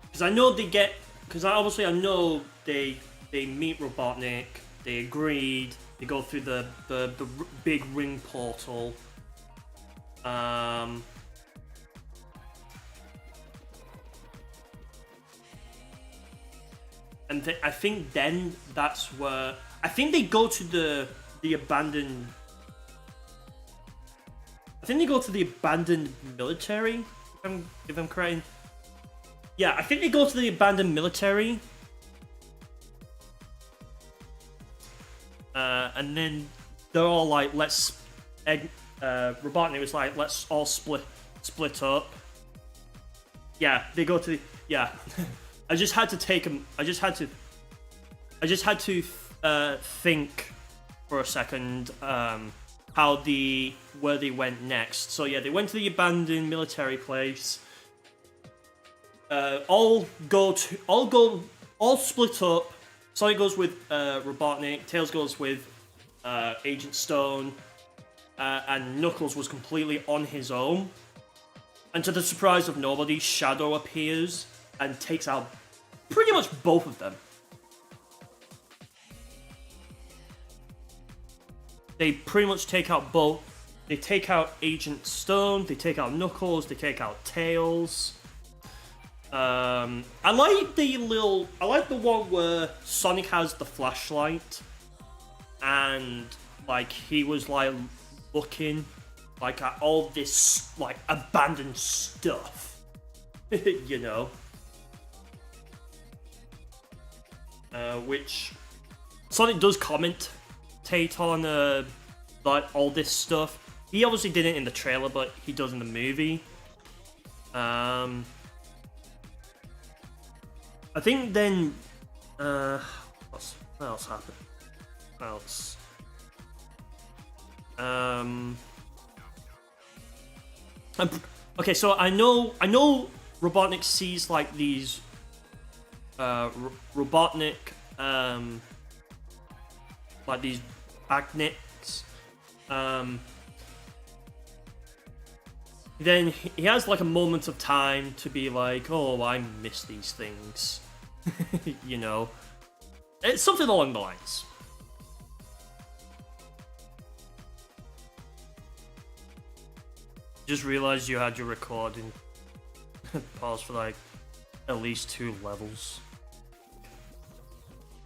Because I know they get... because obviously I know they meet Robotnik, they agreed, they go through the big ring portal. And I think then that's where... I think they go to the abandoned... I think they go to the abandoned military, if I'm correct. Yeah, I think they go to the abandoned military. And then they're all like, let's... Robotnik was like, let's all split up. Yeah, they go to the... yeah. I just had to take them. I just had to think for a second where they went next. So yeah, they went to the abandoned military place. All split up. Sonic goes with Robotnik. Tails goes with Agent Stone, and Knuckles was completely on his own. And to the surprise of nobody, Shadow appears and takes out pretty much both of them. They pretty much take out both. They take out Agent Stone, they take out Knuckles, they take out Tails. I like the one where Sonic has the flashlight and like he was like looking like at all this like abandoned stuff. You know. Which Sonic does commentate on like all this stuff. He obviously did it in the trailer, but he does in the movie. I think then what else happened? What else? Okay, so I know Robotnik sees like these Robotnik like these Bagniks. Then he has like a moment of time to be like, oh, I miss these things. You know, it's something along the lines. Just realized you had your recording paused for like at least 2 levels.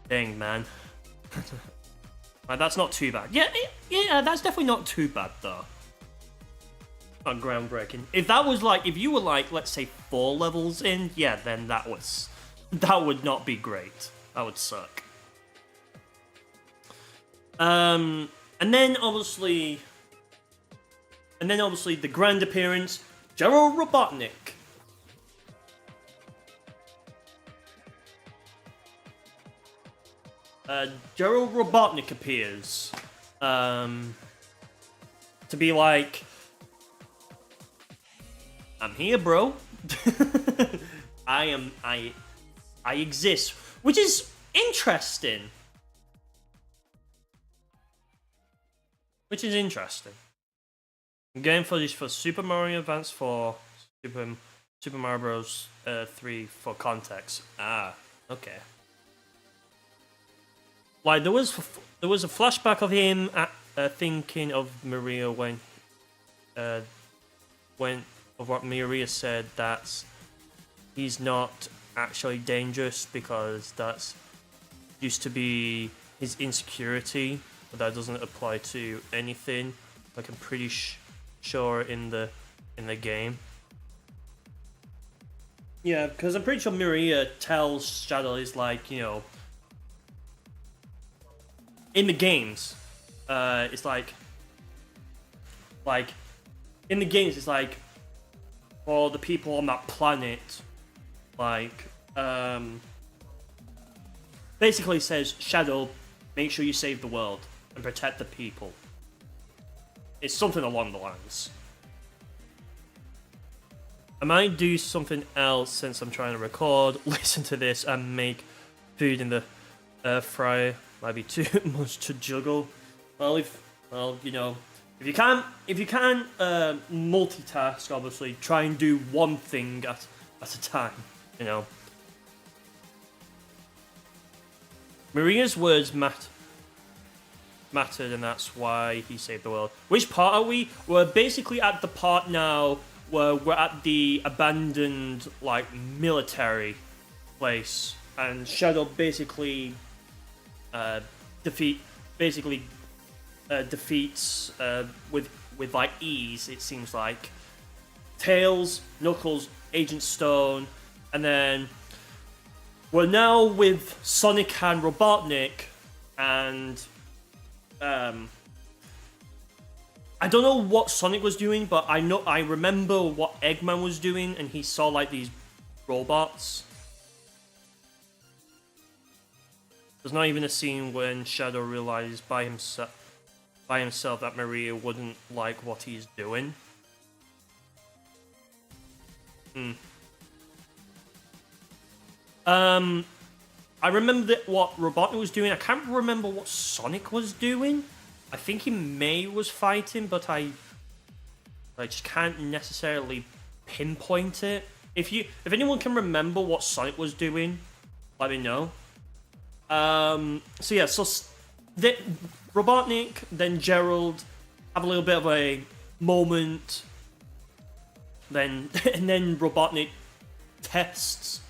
Dang, man. Like, that's not too bad. Yeah, that's definitely not too bad, though. Not groundbreaking. If that was like, if you were like, let's say 4 levels in, yeah, then that would not be great. That would suck. And then obviously the grand appearance, Gerald Robotnik. Gerald Robotnik appears to be like, I'm here, bro. I exist, which is interesting. I'm going for this for Super Mario Advance 4, Super Mario Bros. 3 for context. Ah, okay. Like there was a flashback of him thinking of Maria when of what Maria said, that he's not actually dangerous because that's used to be his insecurity, but that doesn't apply to anything. Like I'm pretty sure in the game. Yeah, because I'm pretty sure Maria tells Shadow is like, you know, in the games, it's like in the games, it's like for the people on that planet, like basically says, Shadow, make sure you save the world and protect the people. It's something along the lines. I might do something else since I'm trying to record, listen to this, and make food in the air fryer. Might be too much to juggle. You know, if you can multitask, obviously, try and do one thing at a time, you know. Maria's words mattered, and that's why he saved the world. Which part are we? We're basically at the part now where we're at the abandoned, like, military place, and Shadow basically defeats with like ease, it seems like. Tails, Knuckles, Agent Stone, and then we're now with Sonic and Robotnik, and I don't know what Sonic was doing, but I remember what Eggman was doing, and he saw like these robots. There's not even a scene when Shadow realizes by himself that Maria wouldn't like what he's doing. I remember what Robotnik was doing. I can't remember what Sonic was doing. I think he was fighting, but I just can't necessarily pinpoint it. If anyone can remember what Sonic was doing, let me know. So Robotnik, then Gerald have a little bit of a moment. And then Robotnik tests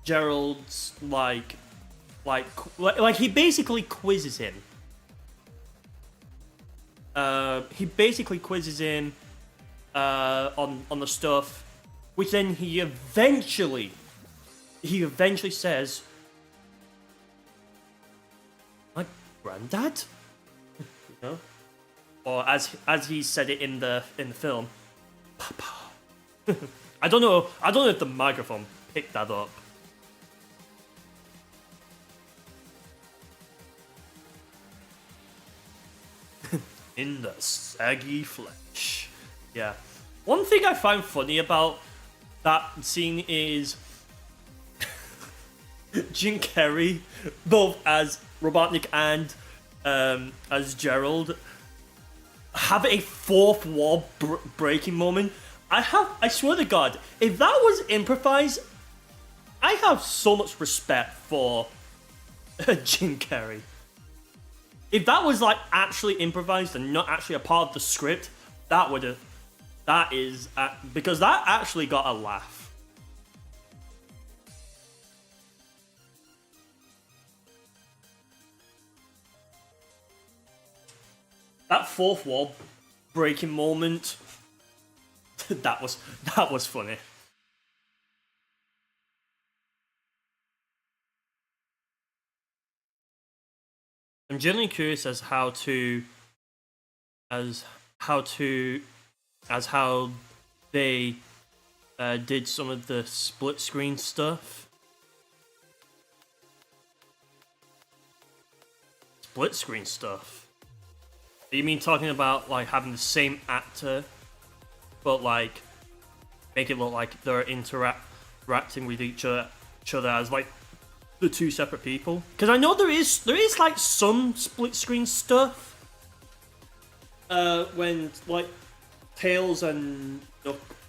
Gerald's like he basically quizzes him. He basically quizzes him on the stuff, which then he eventually says, "My granddad," you know, or as he said it in the film, "Papa." I don't know if the microphone picked that up. In the saggy flesh. Yeah. One thing I find funny about that scene is Jim Carrey, both as Robotnik and as Gerald, have a fourth wall breaking moment. I swear to God, if that was improvised, I have so much respect for Jim Carrey. If that was like actually improvised and not actually a part of the script, because that actually got a laugh. That fourth wall breaking moment, that was funny. I'm genuinely curious as how they did some of the split screen stuff. Split screen stuff? You mean talking about like having the same actor, but like make it look like they're interacting with each other as like the two separate people? Because I know there is like some split screen stuff. When like Tails and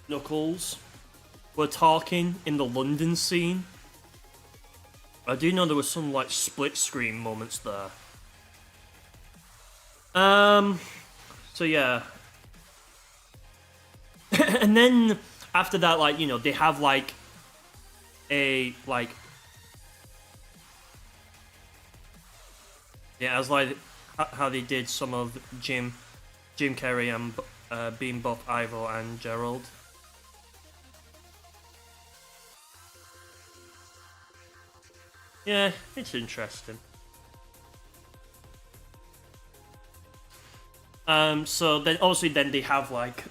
Knuckles were talking in the London scene. I do know there was some like split screen moments there. So yeah. And then after that, like, you know, they have like a like yeah, as like how they did some of Jim Carrey and being both Ivo and Gerald. Yeah, it's interesting. So then obviously then they have like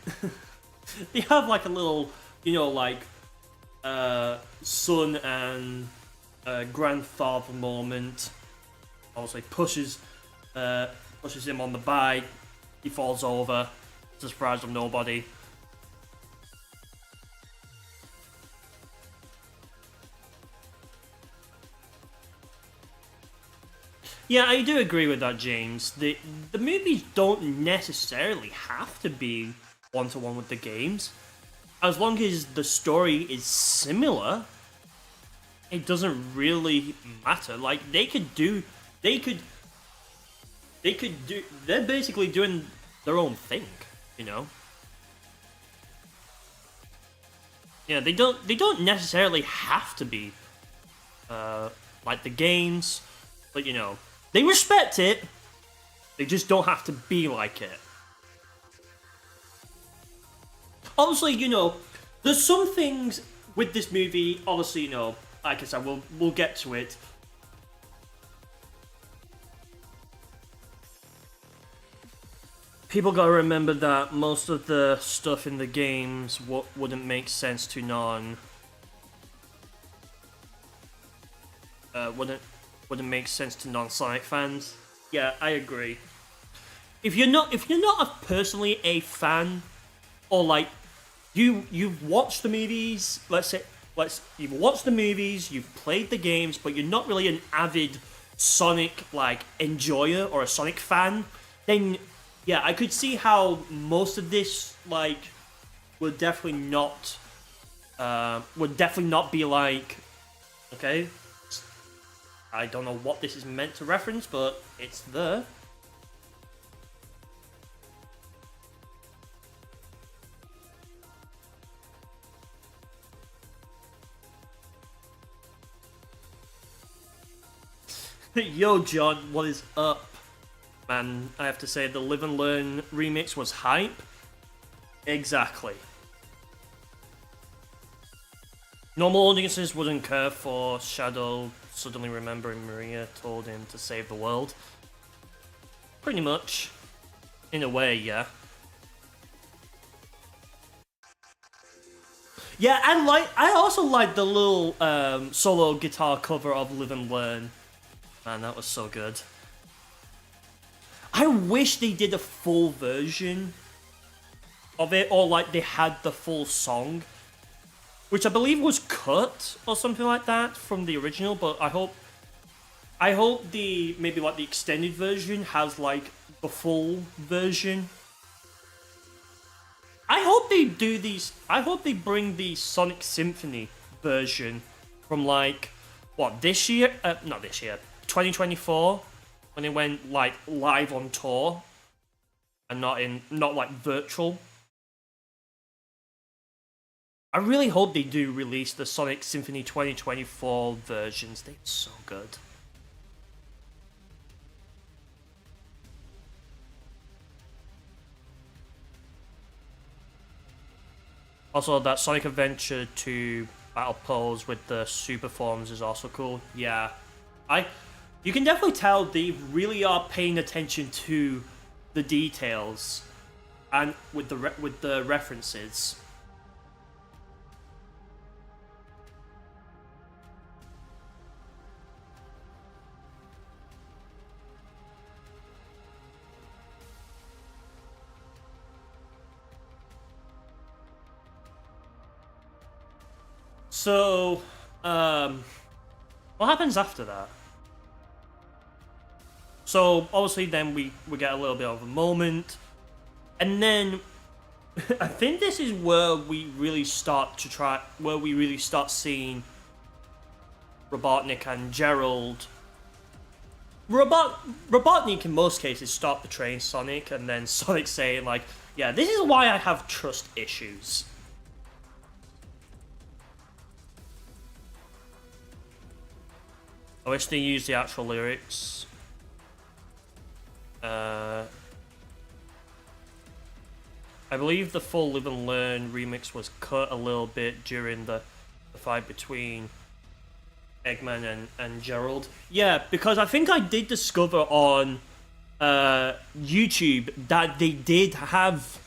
they have like a little, you know, like son and grandfather moment. Obviously pushes him on the bike. He falls over to the surprise of nobody. Yeah, I do agree with that, James. The movies don't necessarily have to be one-to-one with the games. As long as the story is similar, it doesn't really matter. Like, they're basically doing their own thing, you know? Yeah, they don't necessarily have to be like the games, but you know, they respect it. They just don't have to be like it. Obviously, you know, there's some things with this movie. Obviously, you know, like I said, we'll get to it. People gotta remember that most of the stuff in the games wouldn't make sense to wouldn't make sense to non-Sonic fans. Yeah, I agree. If you're not personally a fan, or like you've watched the movies, you've watched the movies, you've played the games, but you're not really an avid Sonic like enjoyer or a Sonic fan, then yeah, I could see how most of this like would definitely not be like, okay, I don't know what this is meant to reference, but it's there. Yo, John, what is up? Man, I have to say the Live and Learn remix was hype. Exactly. Normal audiences wouldn't care for Shadow suddenly remembering Maria told him to save the world. Pretty much. In a way, yeah. Yeah, and I also like the little solo guitar cover of Live and Learn. Man, that was so good. I wish they did a full version of it, or like they had the full song, which I believe was cut or something like that from the original. But I hope the maybe like the extended version has like the full version. I hope they do these. I hope they bring the Sonic Symphony version from like what this year? Not this year. 2024. When it went like live on tour and not like virtual. I really hope they do release the Sonic Symphony 2024 versions. They're so good. Also, that Sonic Adventure 2 battle pose with the super forms is also cool. Yeah, you can definitely tell they really are paying attention to the details and with the references. So, what happens after that? So obviously, then we get a little bit of a moment, and then I think this is where we really start seeing Robotnik and Gerald. Robotnik in most cases start betraying Sonic, and then Sonic saying like, "Yeah, this is why I have trust issues." I wish they used the actual lyrics. I believe the full Live and Learn remix was cut a little bit during the fight between Eggman and Gerald. Yeah, because I think I did discover on YouTube that they did have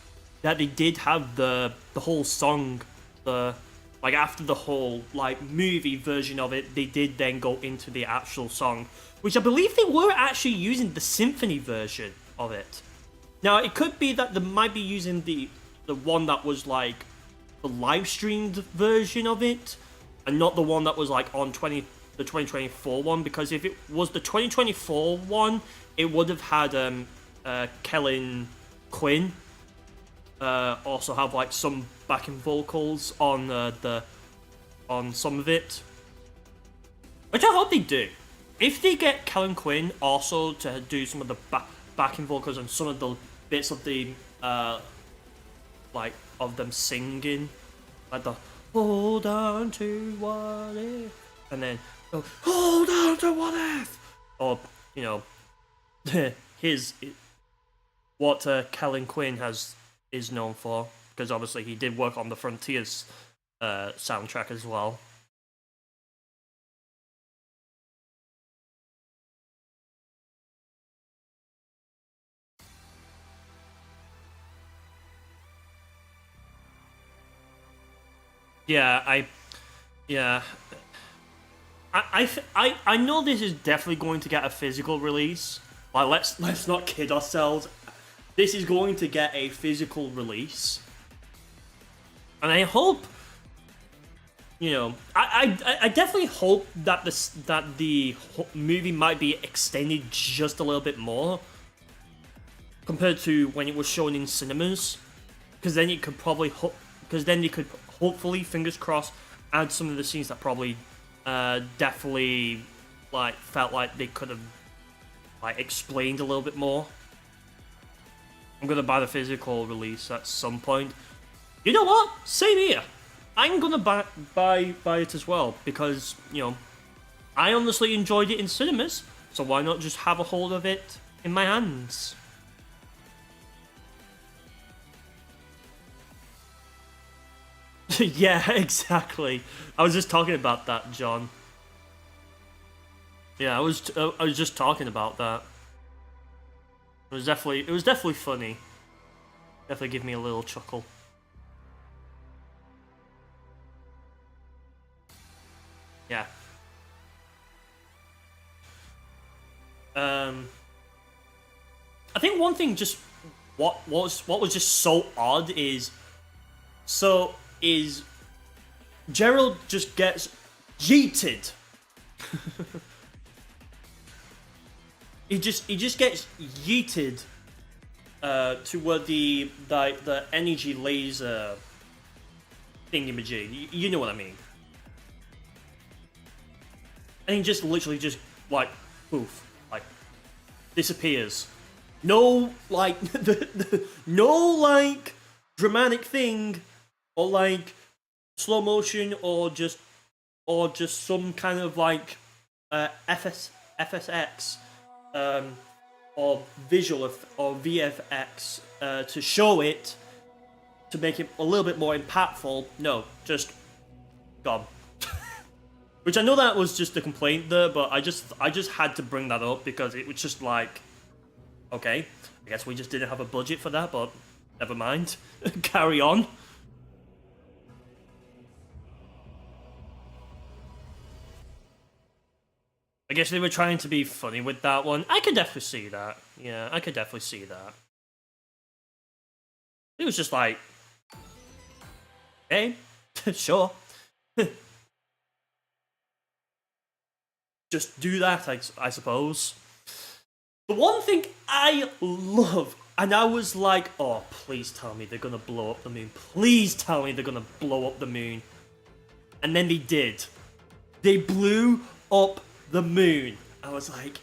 the whole song, like after the whole like movie version of it, they did then go into the actual song, which I believe they were actually using the symphony version of it. Now it could be that they might be using the one that was like the live streamed version of it, and not the one that was like on the 2024 one, because if it was the 2024 one, it would have had Kellen Quinn also have like some backing vocals on on some of it, which I hope they do. If they get Kellen Quinn also to do some of the backing vocals and some of the bits of the like of them singing, like the hold on to what if, and then hold on to what if, or you know, what Kellen Quinn is known for, because obviously he did work on the Frontiers soundtrack as well. Yeah, I know this is definitely going to get a physical release. Like let's not kid ourselves. This is going to get a physical release, and I hope, you know, I definitely hope that the movie might be extended just a little bit more compared to when it was shown in cinemas, because then it could probably hopefully, fingers crossed, add some of the scenes that probably definitely like felt like they could have like explained a little bit more. I'm gonna buy the physical release at some point. You know what? Same here. I'm gonna buy it as well, because you know I honestly enjoyed it in cinemas, so why not just have a hold of it in my hands? Yeah, exactly. I was just talking about that, John. Yeah, I was just talking about that. It was definitely funny. Definitely give me a little chuckle. Yeah. I think one thing just what was just so odd is Gerald just gets yeeted. he just gets yeeted to where the energy laser thingamajig. You know what I mean? And he just literally just like poof, like disappears. No like no like dramatic thing, or like slow motion, or just some kind of like FSX or visual or VFX to show it. to make it a little bit more impactful. No, just gone. Which I know that was just a complaint there, but I just had to bring that up because it was just like, okay, I guess we just didn't have a budget for that, but never mind. Carry on. I guess they were trying to be funny with that one. I could definitely see that. Yeah, I could definitely see that. It was just like, hey, sure. Just do that, I suppose. The one thing I love, and I was like, oh, please tell me they're gonna blow up the moon. Please tell me they're gonna blow up the moon. And then they did. They blew up the moon. I was like,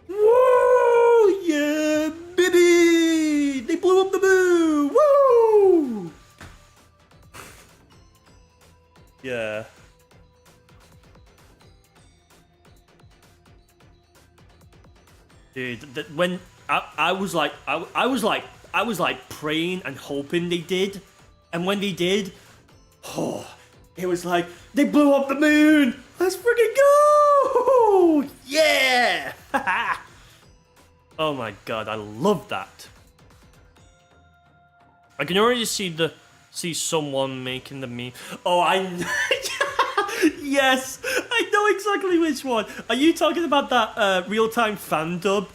whoa, yeah, baby! They blew up the moon, woo! Yeah. Dude, when I was like, I was like praying and hoping they did, and when they did, oh, it was like they blew up the moon. Let's freaking go! Yeah! Oh my god, I love that. I can already see someone making the meme. Oh, yes, I know exactly which one. Are you talking about that real-time fan dub?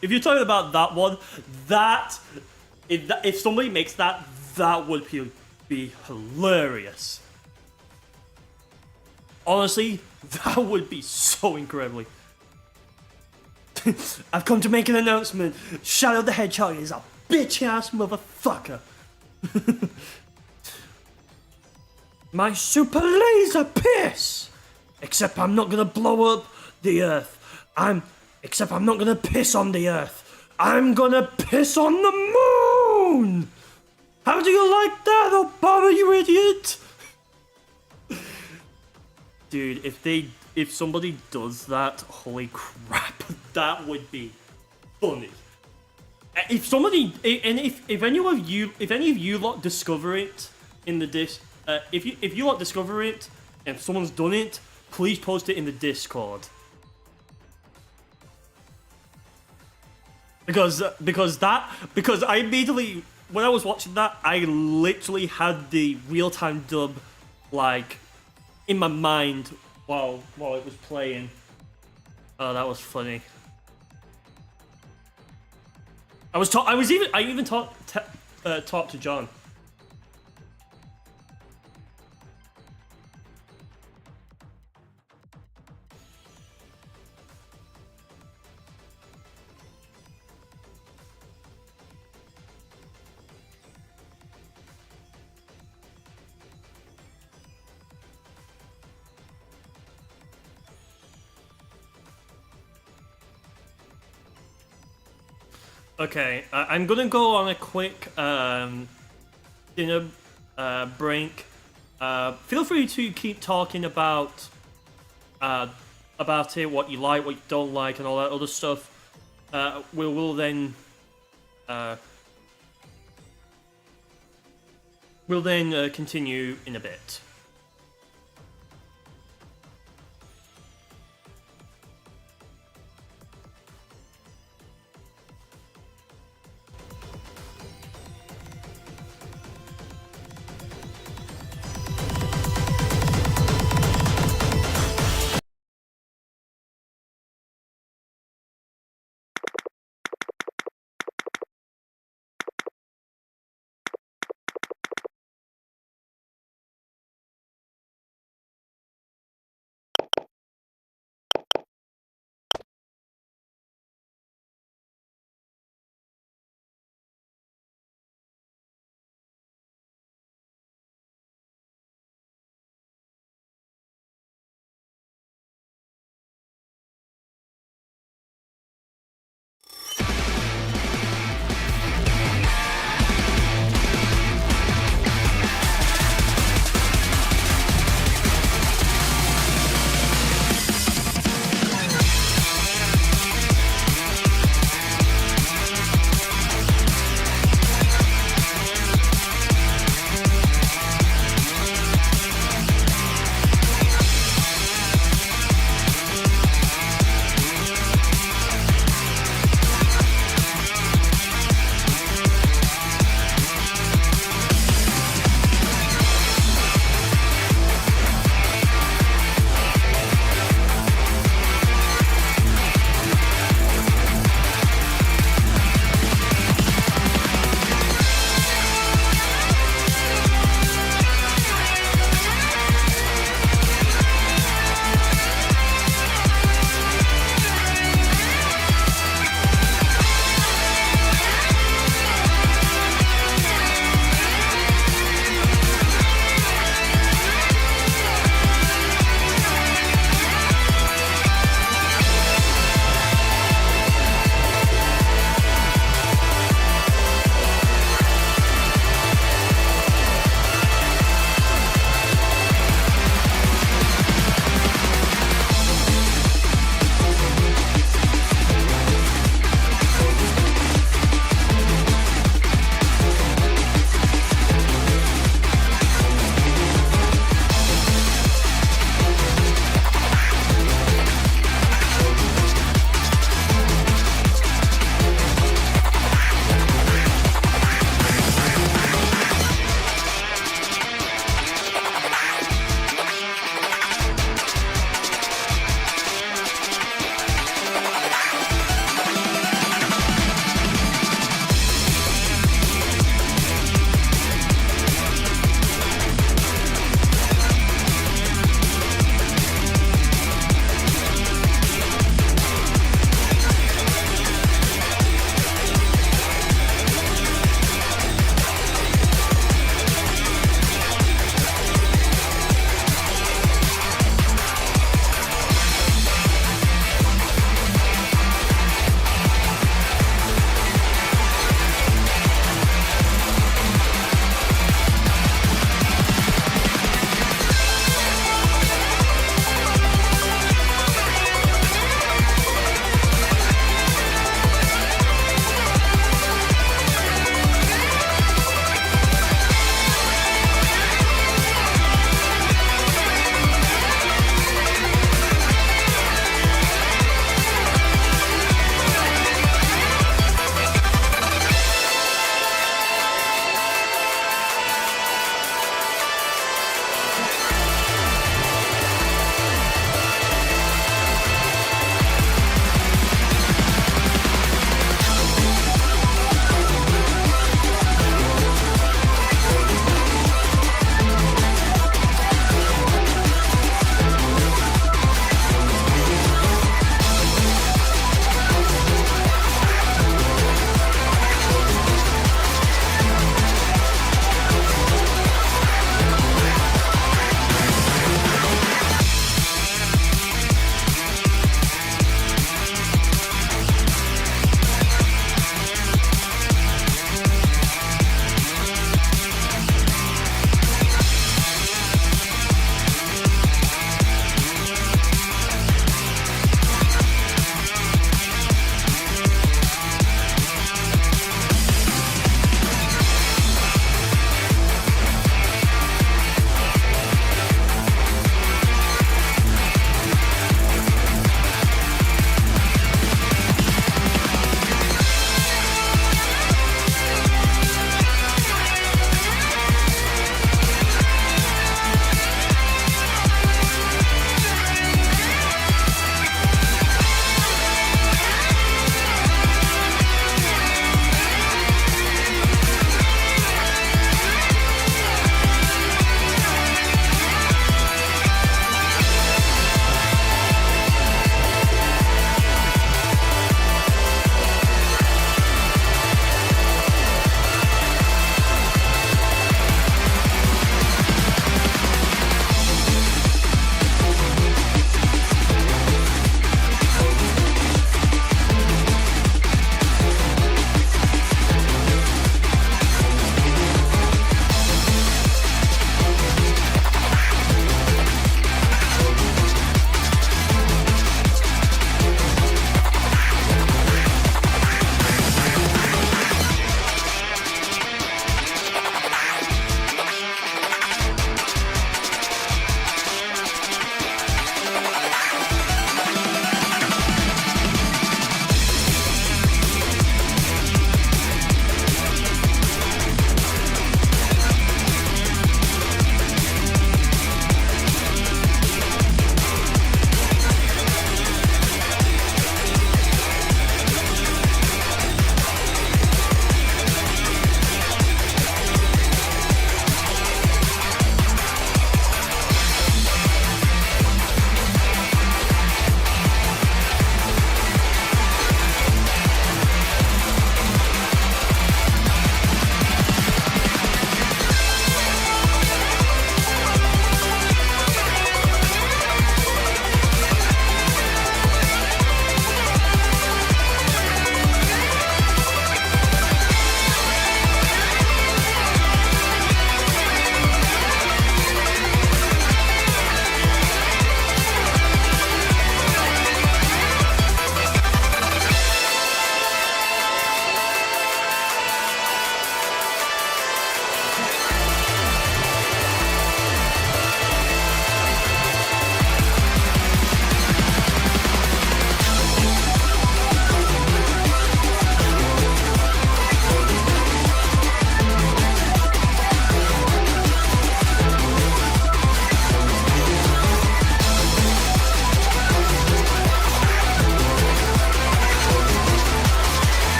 If you're talking about that one, if somebody makes that, that would be hilarious. Honestly, that would be so incredibly. I've come to make an announcement. Shadow the Hedgehog is a bitch-ass motherfucker. My super laser piss! Except I'm not gonna blow up the Earth. Except I'm not gonna piss on the Earth. I'm gonna piss on the moon! How do you like that, Obama, you idiot? Dude, if somebody does that, holy crap, that would be funny. If somebody, and if any of you lot discover it in the disc, if you lot discover it and someone's done it, please post it in the Discord. Because I immediately, when I was watching that, I literally had the real-time dub like in my mind while it was playing. Oh, that was funny. I even talked to John. Okay, I'm gonna go on a quick dinner break. Feel free to keep talking about it, what you like, what you don't like, and all that other stuff. We'll then continue in a bit.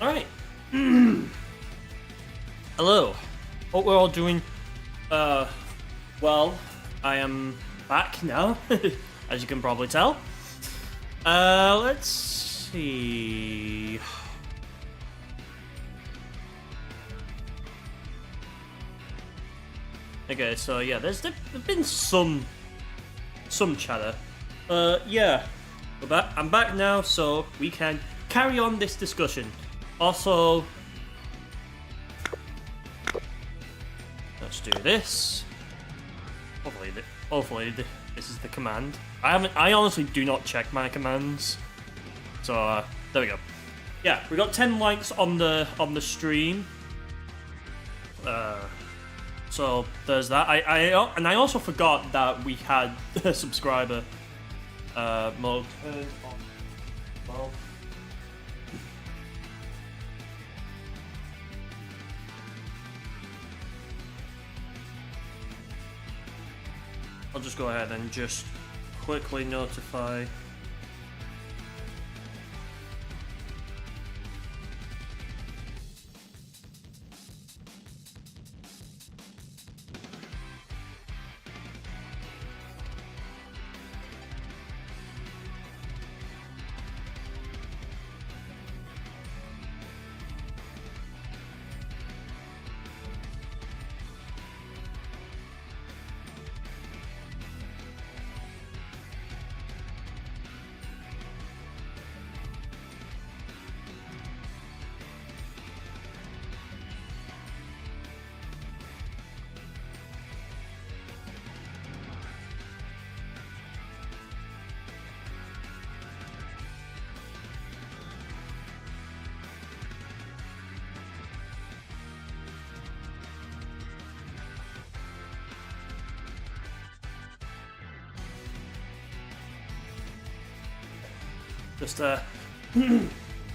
Alright. Hello. Hope we're all doing well. I am back now, as you can probably tell. Let's see. Okay, so yeah, there's been some chatter. Yeah, we're back. I'm back now, so we can carry on this discussion. Also, let's do this. Hopefully, this is the command. I honestly do not check my commands. So there we go. Yeah, we got 10 likes on the stream. So there's that. I also forgot that we had a subscriber mode turned on. Well, I'll just go ahead and just quickly notify.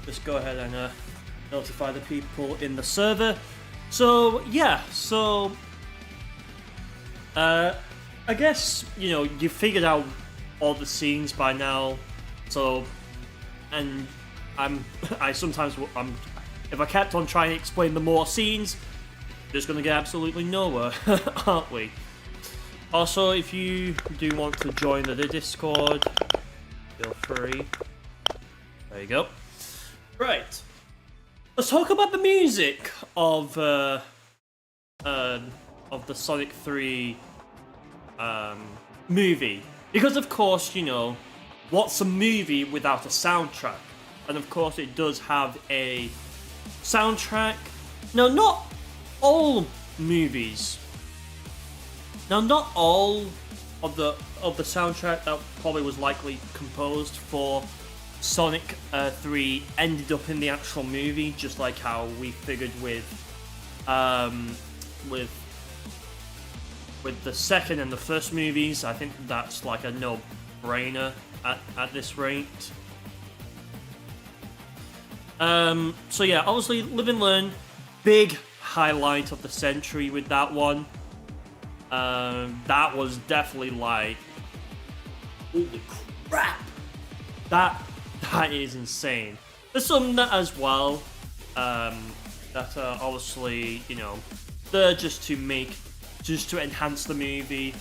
Just go ahead and notify the people in the server. So yeah, I guess you figured out all the scenes by now. So, and I sometimes if I kept on trying to explain the more scenes, just gonna get absolutely nowhere, aren't we? Also, if you do want to join the Discord, feel free. There you go. Right. Let's talk about the music of the Sonic 3 movie. Because of course, what's a movie without a soundtrack? And of course it does have a soundtrack. Now, not all movies. Now, not all of the soundtrack that probably was likely composed for Sonic 3 ended up in the actual movie, just like how we figured with the second and the first movies. I think that's like a no-brainer at this rate. So yeah, obviously Live and Learn, big highlight of the century with that one. That was definitely like, holy crap! That is insane. There's some that as well, that are obviously, they're just to enhance the movie.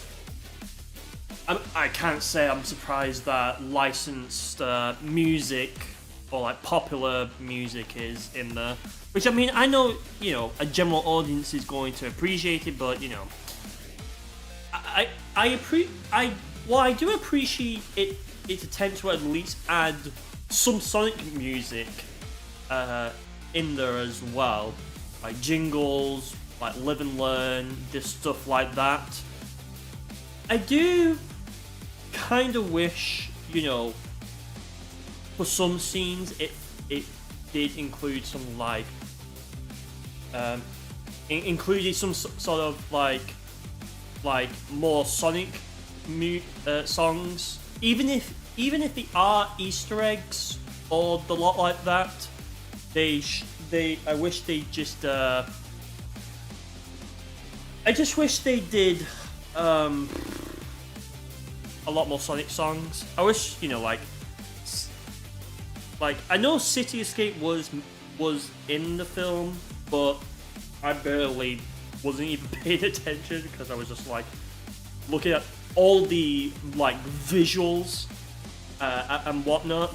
I can't say I'm surprised that licensed music or like popular music is in there. Which, I mean, I know, a general audience is going to appreciate it, but, I do appreciate its attempt to at least add some Sonic music in there as well, like jingles, like Live and Learn, just stuff like that. I do kind of wish, for some scenes it did include some like included some sort of like more Sonic songs, even if they are Easter eggs or the lot like that. I wish they just I just wish they did a lot more Sonic songs. I wish, like I know City Escape was was in the film, but I barely wasn't even paying attention because I was just like looking at all the like visuals and whatnot.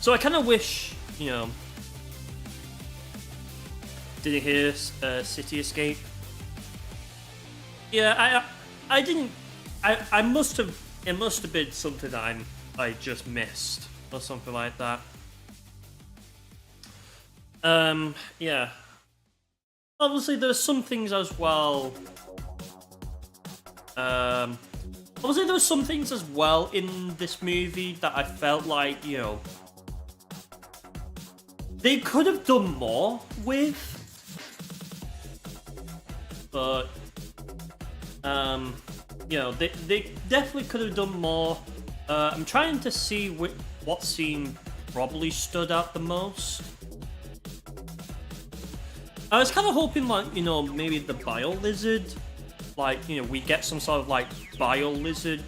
So I kind of wish, you know, didn't hear City Escape. Yeah, I didn't. I must have. It must have been something that I just missed or something like that. Yeah. Obviously, there's some things as well. Obviously, there was some things as well in this movie that I felt like, you know, they could have done more with. But, you know, they definitely could have done more. I'm trying to see what scene probably stood out the most. I was kind of hoping, like, you know, maybe the bio lizard, like, you know, we get some sort of like bio lizard,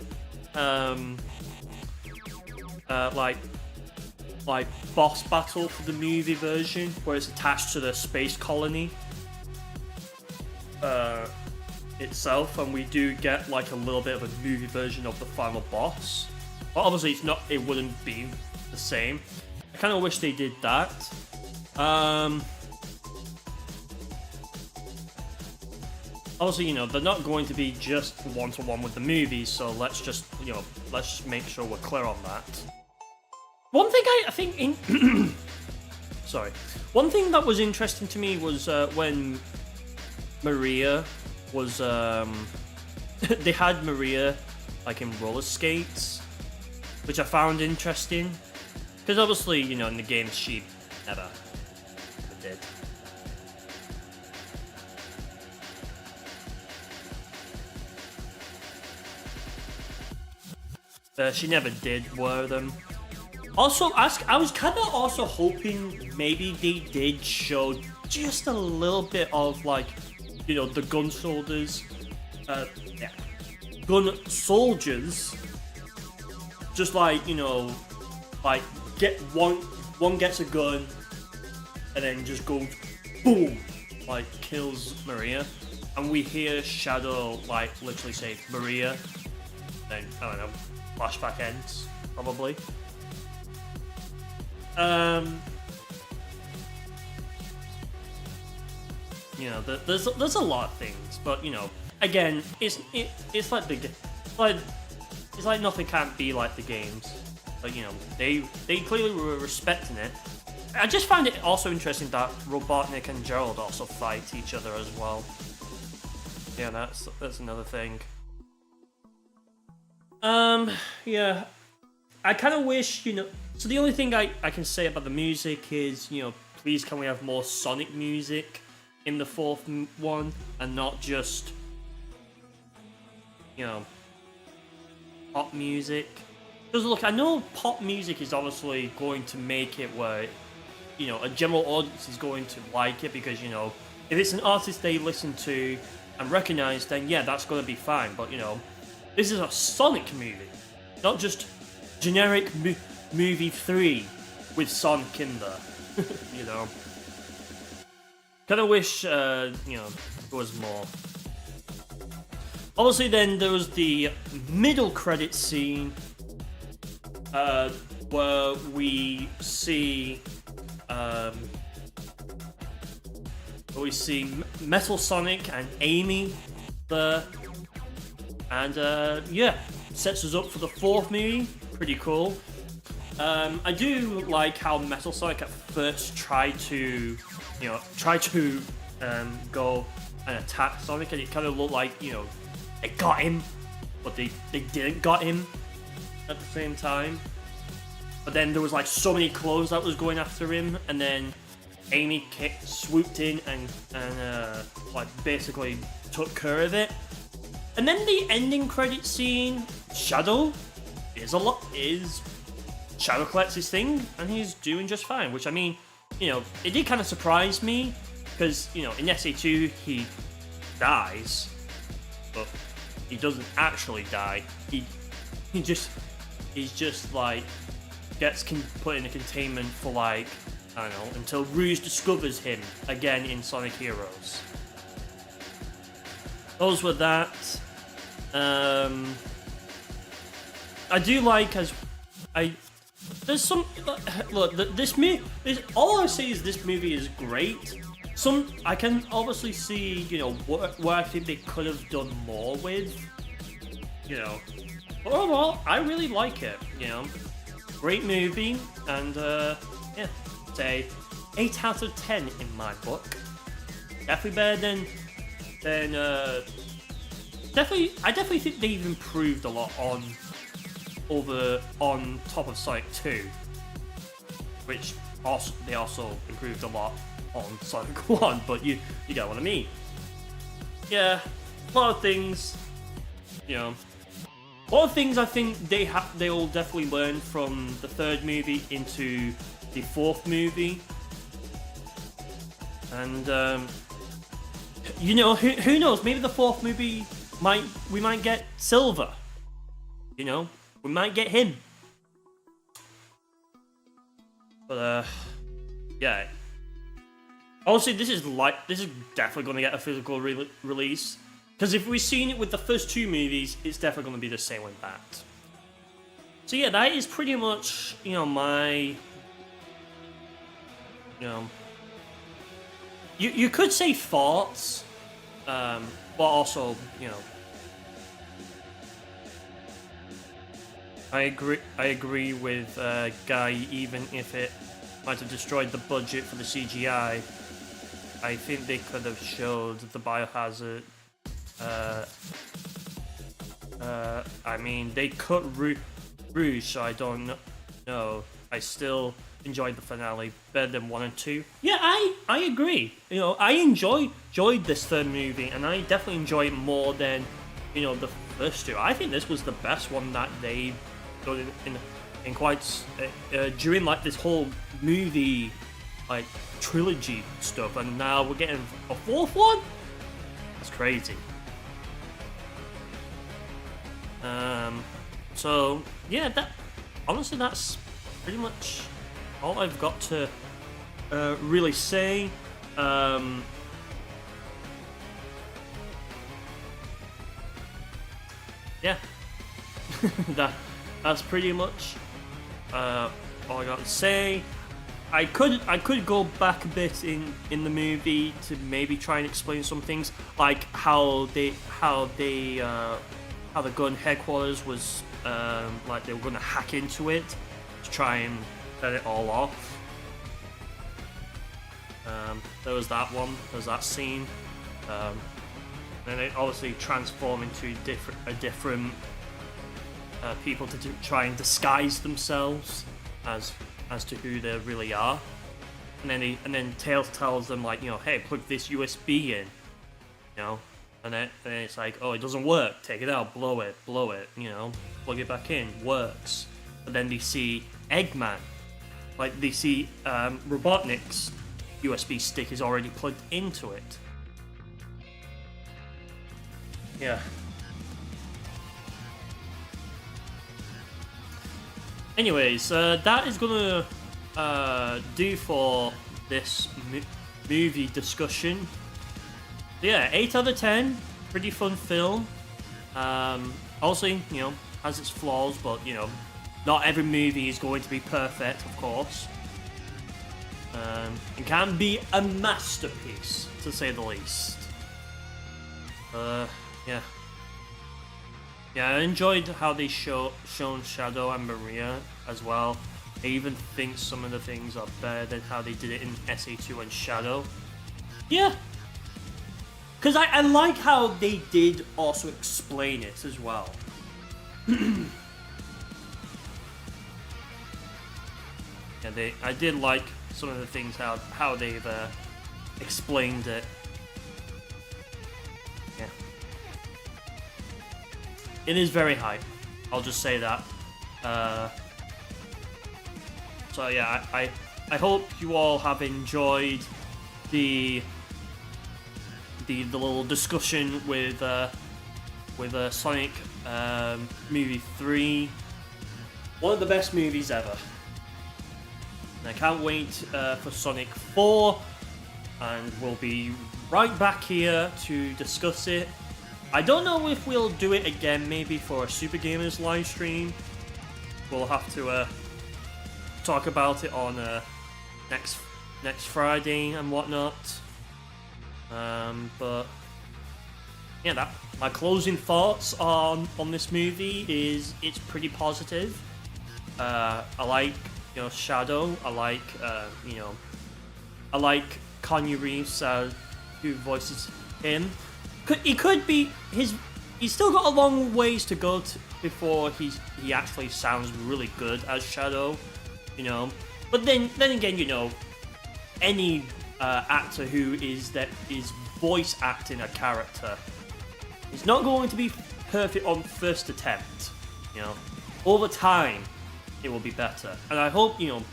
like boss battle for the movie version where it's attached to the space colony itself, and we do get like a little bit of a movie version of the final boss. But obviously, it wouldn't be the same. I kind of wish they did that. Obviously, you know, they're not going to be just one-to-one with the movies, so let's just make sure we're clear on that. One thing I think in sorry, one thing that was interesting to me was when Maria was they had Maria like in roller skates, which I found interesting because obviously, you know, in the games she never did. She never did wear them. Also, I was kind of also hoping maybe they did show just a little bit of like, you know, the gun soldiers, gun soldiers, just like, you know, like get one gets a gun, and then just goes boom, like kills Maria, and we hear Shadow like literally say Maria, then I don't know. Flashback ends, probably. You know, there's a lot of things, but you know, again, it's like nothing can't be like the games. But you know, they clearly were respecting it. I just find it also interesting that Robotnik and Gerald also fight each other as well. Yeah, that's another thing. Yeah, I kind of wish, you know, so the only thing I can say about the music is, you know, please can we have more Sonic music in the fourth one, and not just, you know, pop music. Because look, I know pop music is obviously going to make it where, you know, a general audience is going to like it, because, you know, if it's an artist they listen to and recognize, then yeah, that's going to be fine, but, you know, this is a Sonic movie, not just generic movie 3 with Sonic in there, you know. Kind of wish, you know, there was more. Obviously, then there was the middle credit scene, where we see, Metal Sonic and Amy there. And yeah, sets us up for the fourth movie. Pretty cool. I do like how Metal Sonic at first tried to go and attack Sonic, and it kind of looked like, you know, they got him, but they didn't got him at the same time. But then there was like so many clones that was going after him, and then Amy swooped in and like basically took care of it. And then the ending credit scene, Shadow Shadow collects his thing, and he's doing just fine. Which, I mean, you know, it did kind of surprise me, because, you know, in SA2 he dies, but he doesn't actually die. He's just like gets put in a containment for like I don't know, until Rouge discovers him again in Sonic Heroes. Those were that. I do like there's some look. All I say is this movie is great. I can obviously see where I think they could have done more with. But overall, I really like it. Great movie, and yeah, say 8 out of 10 in my book. Definitely better than I definitely think they've improved a lot on top of Sonic 2, which they also improved a lot on Sonic 1, but you get what I mean. Yeah, a lot of things, a lot of things I think they'll definitely learn from the third movie into the fourth movie, and who knows? Maybe the fourth movie we might get Silver. We might get him. But yeah. Obviously, this is definitely going to get a physical release, because if we've seen it with the first two movies, it's definitely going to be the same with that. So yeah, that is pretty much my you could say thoughts, but also I agree with Guy. Even if it might have destroyed the budget for the CGI, I think they could have showed the biohazard. I mean, they cut Rouge, so I don't know. I still enjoyed the finale better than 1 and 2. Yeah, I agree. I enjoyed this third movie, and I definitely enjoy it more than the first two. I think this was the best one that they done in quite during this whole movie trilogy stuff, and now we're getting a fourth one. That's crazy. So yeah, honestly that's pretty much all I've got to really say. Yeah, that's pretty much all I got to say. I could go back a bit in the movie to maybe try and explain some things, like how the gun headquarters was like they were going to hack into it to try and set it all off. There was that one. There was that scene. Then it obviously transformed into different people to try and disguise themselves as to who they really are, and then Tails tells them hey, plug this USB in, and then it's like, oh, it doesn't work. Take it out, blow it, plug it back in, works. But then they see Eggman, they see Robotnik's USB stick is already plugged into it. Yeah. Anyways, that is gonna do for this movie discussion. Yeah, 8 out of 10. Pretty fun film. Also, has its flaws, but not every movie is going to be perfect, of course. It can be a masterpiece, to say the least. Yeah. Yeah, I enjoyed how they shown Shadow and Maria as well. I even think some of the things are better than how they did it in SA2 and Shadow. Yeah. Because I like how they did also explain it as well. Yeah, I did like some of the things, how they've explained it. Yeah. It is very hype. I'll just say that. So yeah, I hope you all have enjoyed the little discussion with Sonic movie 3. One of the best movies ever. And I can't wait for Sonic 4, and we'll be right back here to discuss it. I don't know if we'll do it again, maybe for a Super Gamers live stream. We'll have to talk about it on next Friday and whatnot. But yeah, my closing thoughts on this movie is it's pretty positive. I like Shadow. I like I like Keanu Reeves who voices him. He could be he's still got a long ways to go before he actually sounds really good as Shadow, But then again, any actor who is voice acting a character is not going to be perfect on first attempt. Over time it will be better, and I hope to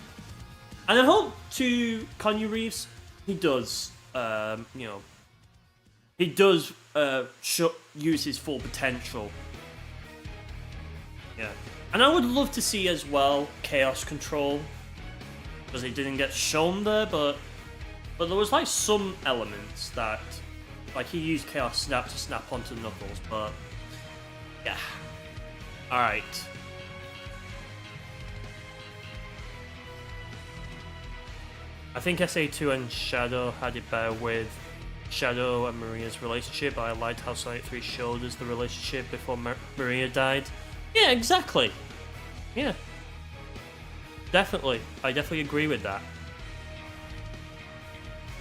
Keanu Reeves he does use his full potential. Yeah, and I would love to see as well Chaos Control, because it didn't get shown there, but there was like some elements that, like, he used Chaos Snap to snap onto Knuckles, but yeah. Alright. I think SA2 and Shadow had it better with Shadow and Maria's relationship. I liked how Sonic 3 showed us the relationship before Maria died. Yeah, exactly. Yeah. Definitely. I definitely agree with that.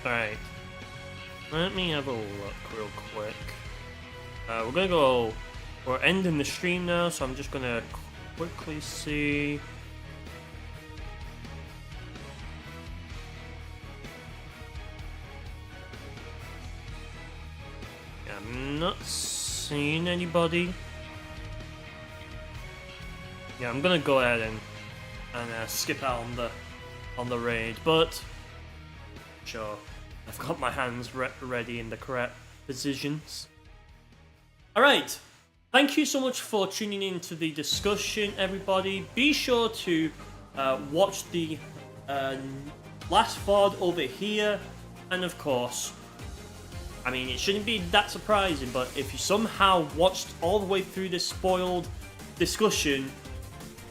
Alright. Let me have a look real quick. We're ending the stream now, so I'm just gonna quickly see. Yeah, I'm not seeing anybody. Yeah, I'm gonna go ahead and skip out on the raid, but sure, I've got my hands ready in the correct positions. Alright, thank you so much for tuning in to the discussion, everybody. Be sure to watch the last VOD over here, and of course, I mean, it shouldn't be that surprising, but if you somehow watched all the way through this spoiled discussion,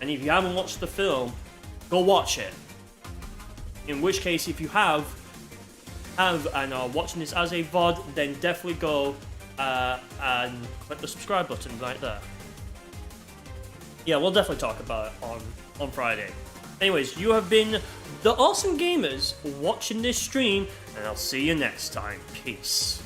and if you haven't watched the film, go watch it. In which case, if you have and are watching this as a VOD, then definitely go and click the subscribe button right there. Yeah, we'll definitely talk about it on Friday. Anyways, you have been the Awesome Gamers watching this stream, and I'll see you next time. Peace.